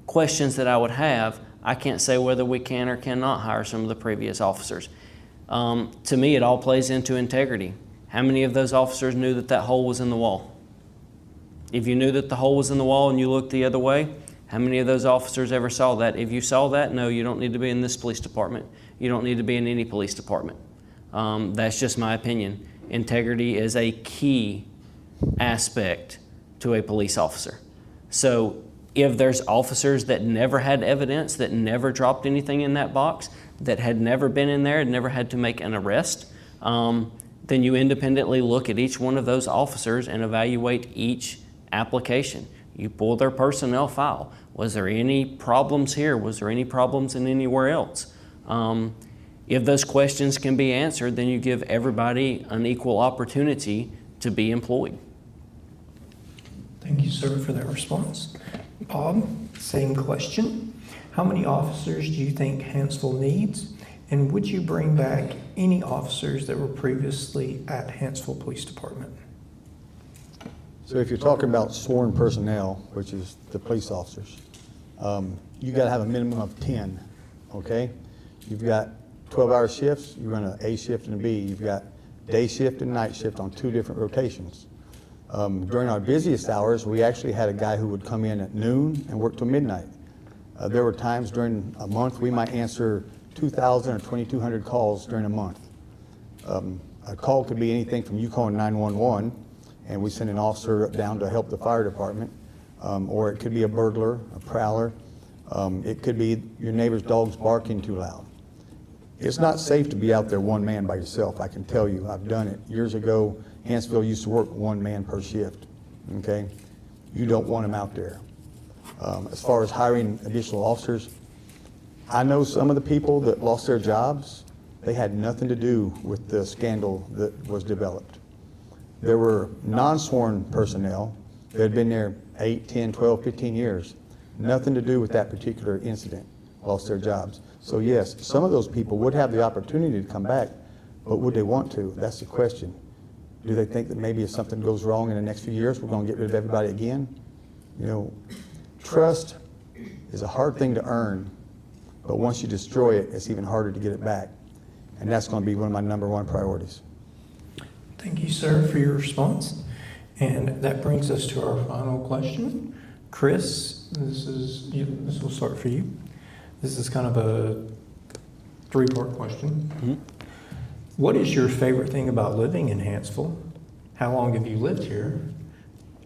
questions that I would have, I can't say whether we can or cannot hire some of the previous officers. To me, it all plays into integrity. How many of those officers knew that that hole was in the wall? If you knew that the hole was in the wall and you looked the other way, how many of those officers ever saw that? If you saw that, no, you don't need to be in this police department. You don't need to be in any police department. That's just my opinion. Integrity is a key aspect to a police officer. So if there's officers that never had evidence, that never dropped anything in that box, that had never been in there, had never had to make an arrest, then you independently look at each one of those officers and evaluate each application. You pull their personnel file. Was there any problems here? Was there any problems in anywhere else? If those questions can be answered, then you give everybody an equal opportunity to be employed. Thank you, sir, for that response. Bob, same question. How many officers do you think Hanceville needs? And would you bring back any officers that were previously at Hanceville Police Department? So if you're talking about sworn personnel, which is the police officers, you got to have a minimum of 10, okay? You've got 12-hour shifts, you run an A shift and a B. You've got day shift and night shift on 2 different rotations. During our busiest hours, we actually had a guy who would come in at noon and work till midnight. There were times during a month we might answer 2,000 or 2,200 calls during a month. A call could be anything from you calling 911 and we send an officer down to help the fire department, or it could be a burglar, a prowler, It could be your neighbor's dog's barking too loud. It's not safe to be out there one man by yourself. I can tell you, I've done it. Years ago, Hanceville used to work one man per shift, okay? You don't want them out there. As far as hiring additional officers, I know some of the people that lost their jobs, they had nothing to do with the scandal that was developed. There were non-sworn personnel that had been there 8, 10, 12, 15 years. Nothing to do with that particular incident, lost their jobs. So yes, some of those people would have the opportunity to come back, but would they want to? That's the question. Do they think that maybe if something goes wrong in the next few years, we're going to get rid of everybody again? You know, trust is a hard thing to earn, but once you destroy it, it's even harder to get it back. And that's going to be one of my #1 priorities. Thank you, sir, for your response. And that brings us to our final question. Chris, this will start for you. This is kind of a 3-part question. Mhm. What is your favorite thing about living in Hanceville? How long have you lived here?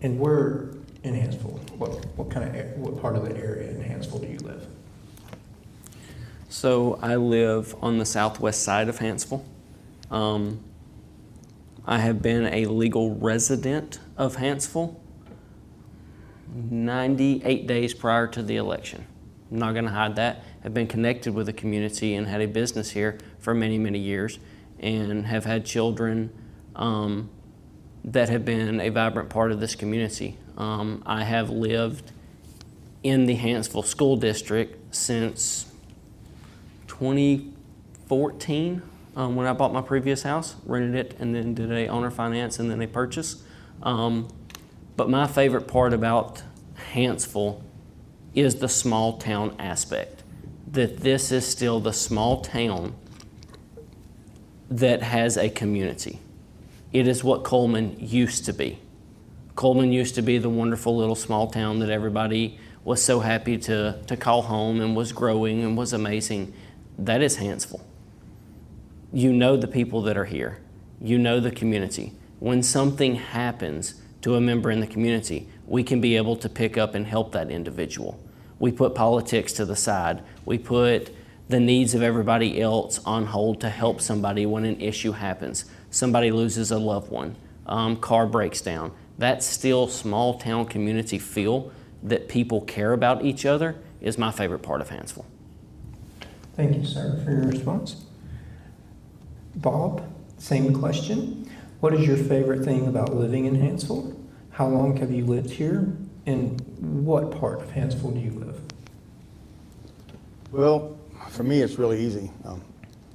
And where in Hanceville? What part of the area in Hanceville do you live? So I live on the southwest side of Hanceville. I have been a legal resident of Hanceville 98 days prior to the election. I'm not going to hide that. I've been connected with the community and had a business here for many, many years, and have had children that have been a vibrant part of this community. I have lived in the Hanceville School District since 2014 when I bought my previous house, rented it, and then did a owner finance and then a purchase. But my favorite part about Hanceville is the small town aspect, that this is still the small town that has a community. It is what Coleman used to be. Coleman used to be the wonderful little small town that everybody was so happy to call home and was growing and was amazing. That is Hanceville. You know the people that are here. You know the community. When something happens to a member in the community, we can be able to pick up and help that individual. We put politics to the side. We put the needs of everybody else on hold to help somebody when an issue happens. Somebody loses a loved one, car breaks down. That still small town community feel that people care about each other is my favorite part of Hanceville. Thank you, sir, for your response. Bob, same question. What is your favorite thing about living in Hanceville? How long have you lived here? And what part of Hanceville do you live? Well, for me, it's really easy.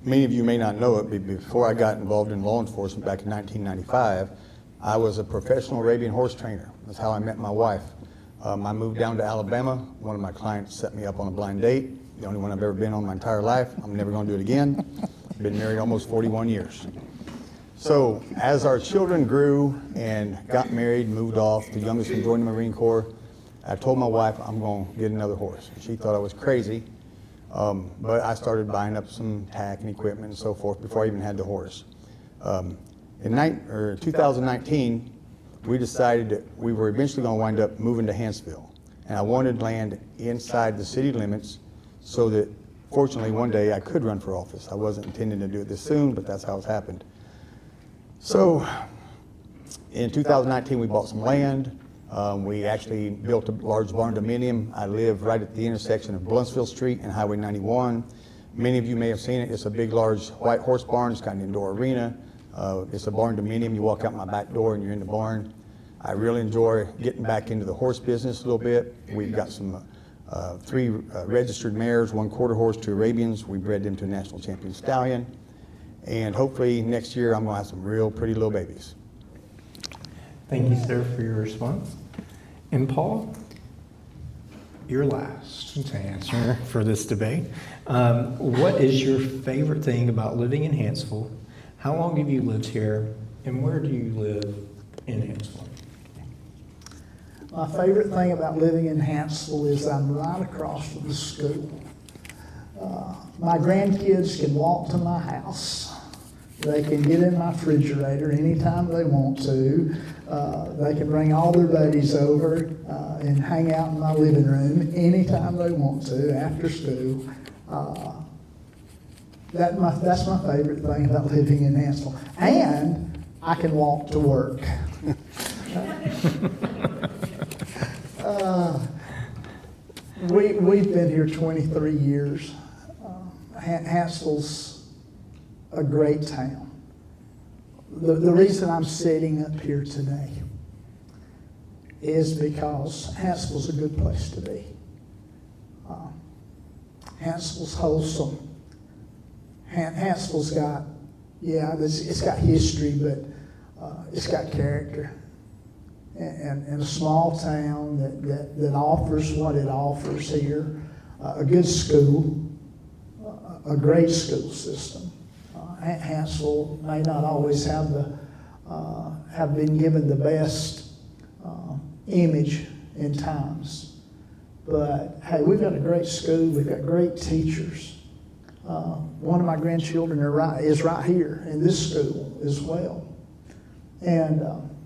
Many of you may not know it, but before I got involved in law enforcement back in 1995, I was a professional Arabian horse trainer. That's how I met my wife. I moved down to Alabama. One of my clients set me up on a blind date, the only one I've ever been on my entire life. I'm never going to do it again. Been married almost 41 years. So as our children grew and got married, moved off, the youngest one joined the Marine Corps, I told my wife I'm going to get another horse. She thought I was crazy, but I started buying up some tack and equipment and so forth before I even had the horse. In 2019, we decided that we were eventually going to wind up moving to Hanceville. And I wanted land inside the city limits so that, fortunately, one day I could run for office. I wasn't intending to do it this soon, but that's how it's happened. So in 2019, we bought some land. We actually built a large barn dominium. I live right at the intersection of Bluntsville Street and Highway 91. Many of you may have seen it. It's a big, large white horse barn. It's got an indoor arena. It's a barn dominium. You walk out my back door and you're in the barn. I really enjoy getting back into the horse business a little bit. We've got some 3 registered mares, 1 quarter horse, 2 Arabians. We bred them to a national champion stallion. And hopefully next year I'm going to have some real pretty little babies. Thank you, sir, for your response. And Paul, you're last to answer for this debate. What is your favorite thing about living in Hanceville? How long have you lived here? And where do you live in Hanceville? My favorite thing about living in Hanceville is I'm right across from the school. My grandkids can walk to my house. They can get in my refrigerator anytime they want to. They can bring all their buddies over and hang out in my living room anytime they want to after school. That's my favorite thing about living in Hanceville. And I can walk to work. We've been here 23 years. Hanceville's a great town. The reason I'm sitting up here today is because Hanceville's a good place to be. Hanceville's wholesome. Hanceville's got, it's got history, but it's got character. And a small town that offers what it offers here, a good school, a great school system. Hanceville may not always have been given the best image in times, but hey, we've got a great school. We've got great teachers. One of my grandchildren is right here in this school as well, and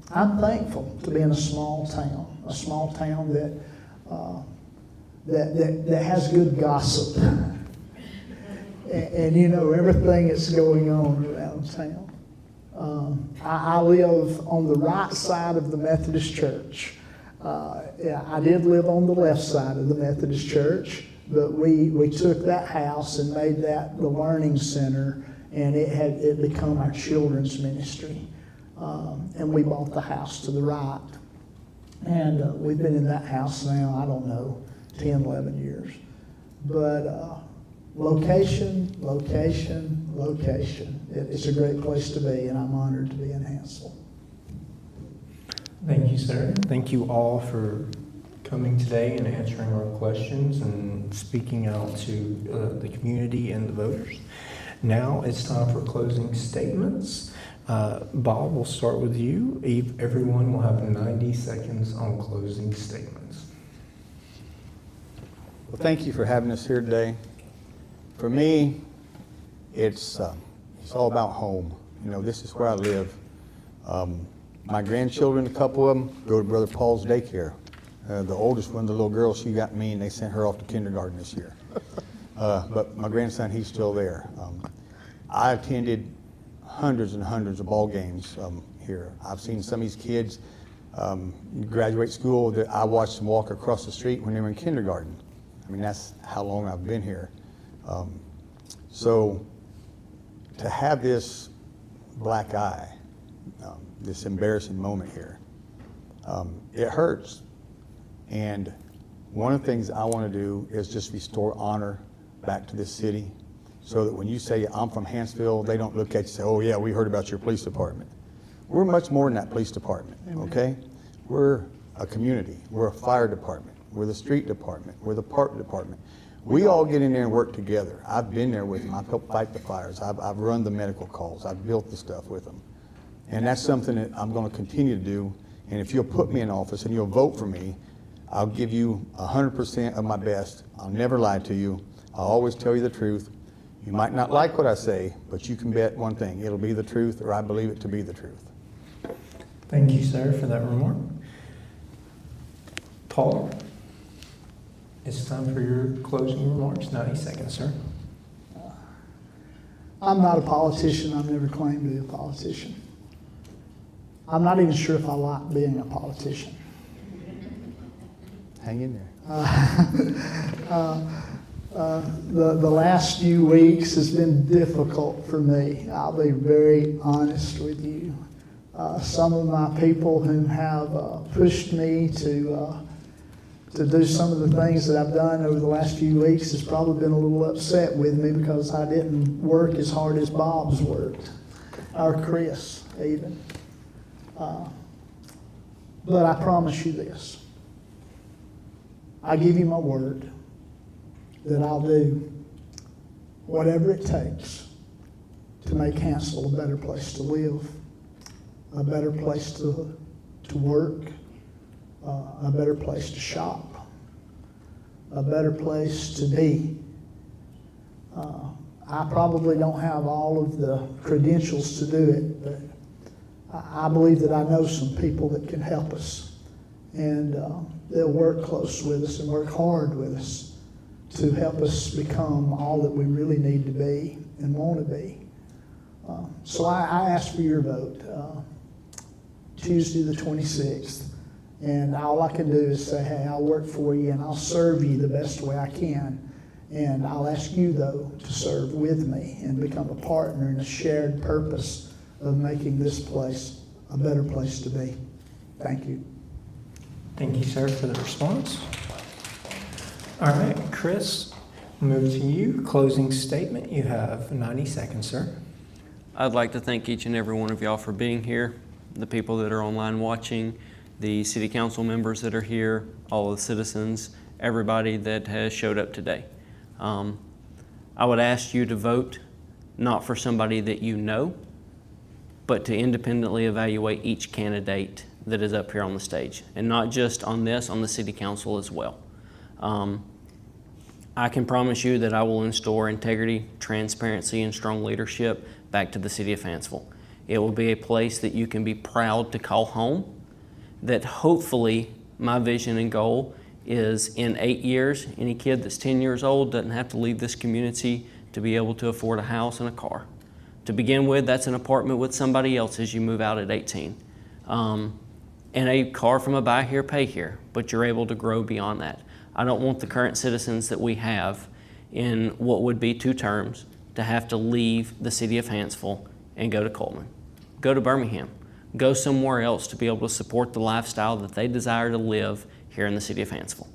I'm thankful to be in a small town that has good gossip. And you know everything that's going on around town. I live on the right side of the Methodist Church. I did live on the left side of the Methodist Church, but we took that house and made that the learning center, and it become our children's ministry. And we bought the house to the right. And we've been in that house now, I don't know, 10, 11 years. But location. It's a great place to be, and I'm honored to be in Hanceville. Thank you, sir. Thank you all for coming today and answering our questions and speaking out to the community and the voters. Now it's time for closing statements. Bob, we'll start with you. Everyone will have 90 seconds on closing statements. Well, thank you for having us here today. For me, it's all about home. You know, this is where I live. My grandchildren, a couple of them, go to Brother Paul's daycare. The oldest one, the little girl, she got me, and they sent her off to kindergarten this year. But my grandson, he's still there. I attended hundreds and hundreds of ball games here. I've seen some of these kids graduate school that I watched them walk across the street when they were in kindergarten. I mean, that's how long I've been here. So to have this black eye, this embarrassing moment here, it hurts. And one of the things I want to do is just restore honor back to this city, so that when you say I'm from Hanceville, they don't look at you and say, oh yeah, we heard about your police department. We're much more than that police department, okay? We're a community, we're a fire department, we're the street department, we're the park department. We all get in there and work together. I've been there with them, I've helped fight the fires, I've run the medical calls, I've built the stuff with them. And that's something that I'm gonna continue to do, and if you'll put me in office and you'll vote for me, I'll give you 100% of my best. I'll never lie to you, I'll always tell you the truth. You might not like what I say, but you can bet one thing, it'll be the truth, or I believe it to be the truth. Thank you, sir, for that remark. Paul, it's time for your closing remarks. 90 seconds, sir. I'm not a politician. I've never claimed to be a politician. I'm not even sure if I like being a politician. Hang in there. The last few weeks has been difficult for me. I'll be very honest with you. Some of my people who have pushed me to do some of the things that I've done over the last few weeks has probably been a little upset with me because I didn't work as hard as Bob's worked, or Chris even. But I promise you this. I give you my word that I'll do whatever it takes to make Hanceville a better place to live, a better place to work, a better place to shop, a better place to be. I probably don't have all of the credentials to do it, but I believe that I know some people that can help us. And they'll work close with us and work hard with us to help us become all that we really need to be and want to be. So I ask for your vote Tuesday the 26th. And all I can do is say, hey, I'll work for you and I'll serve you the best way I can. And I'll ask you, though, to serve with me and become a partner in a shared purpose of making this place a better place to be. Thank you. Thank you, sir, for the response. All right, Chris, move to you. Closing statement. You have 90 seconds, sir. I'd like to thank each and every one of y'all for being here, the people that are online watching, the city council members that are here, all the citizens, everybody that has showed up today. I would ask you to vote not for somebody that you know, but to independently evaluate each candidate that is up here on the stage, and not just on this, on the city council as well. I can promise you that I will instill integrity, transparency, and strong leadership back to the city of Hanceville. It will be a place that you can be proud to call home, that hopefully my vision and goal is in 8 years, any kid that's 10 years old doesn't have to leave this community to be able to afford a house and a car. To begin with, that's an apartment with somebody else as you move out at 18. And a car from a buy here, pay here, but you're able to grow beyond that. I don't want the current citizens that we have in what would be 2 terms to have to leave the city of Hanceville and go to Coleman, go to Birmingham, go somewhere else to be able to support the lifestyle that they desire to live here in the city of Hanceville.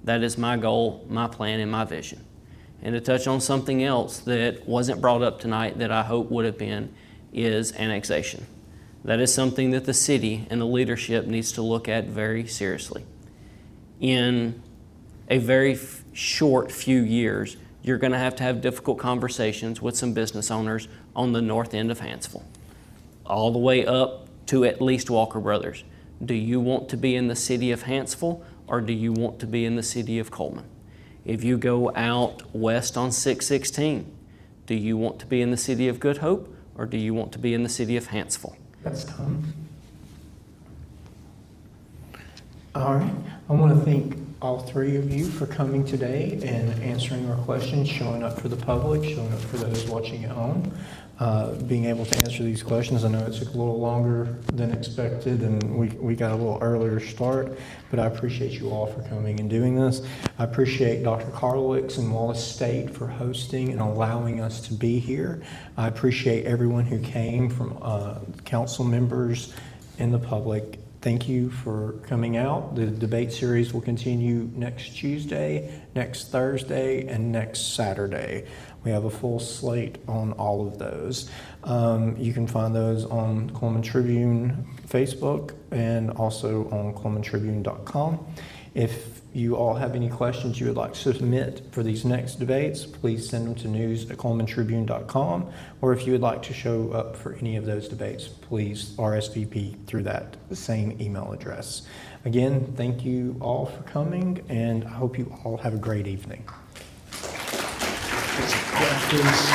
That is my goal, my plan, and my vision. And to touch on something else that wasn't brought up tonight that I hope would have been is annexation. That is something that the city and the leadership needs to look at very seriously. In a very short few years, you're going to have difficult conversations with some business owners on the north end of Hanceville, all the way up to at least Walker Brothers. Do you want to be in the city of Hanceville, or do you want to be in the city of Coleman? If you go out west on 616, do you want to be in the city of Good Hope, or do you want to be in the city of Hanceville? That's time. All right. I want to thank all 3 of you for coming today and answering our questions, showing up for the public, showing up for those watching at home, being able to answer these questions. I know it took a little longer than expected, and we got a little earlier start, but I appreciate you all for coming and doing this. I appreciate Dr. Karlowicz and Wallace State for hosting and allowing us to be here. I appreciate everyone who came, from council members and the public. Thank you for coming out. The debate series will continue next Tuesday, next Thursday, and next Saturday. We have a full slate on all of those. You can find those on Coleman Tribune Facebook and also on ColemanTribune.com. If you all have any questions you would like to submit for these next debates, please send them to news@ColemanTribune.com. Or if you would like to show up for any of those debates, please RSVP through that same email address. Again, thank you all for coming, and I hope you all have a great evening. Yeah, please.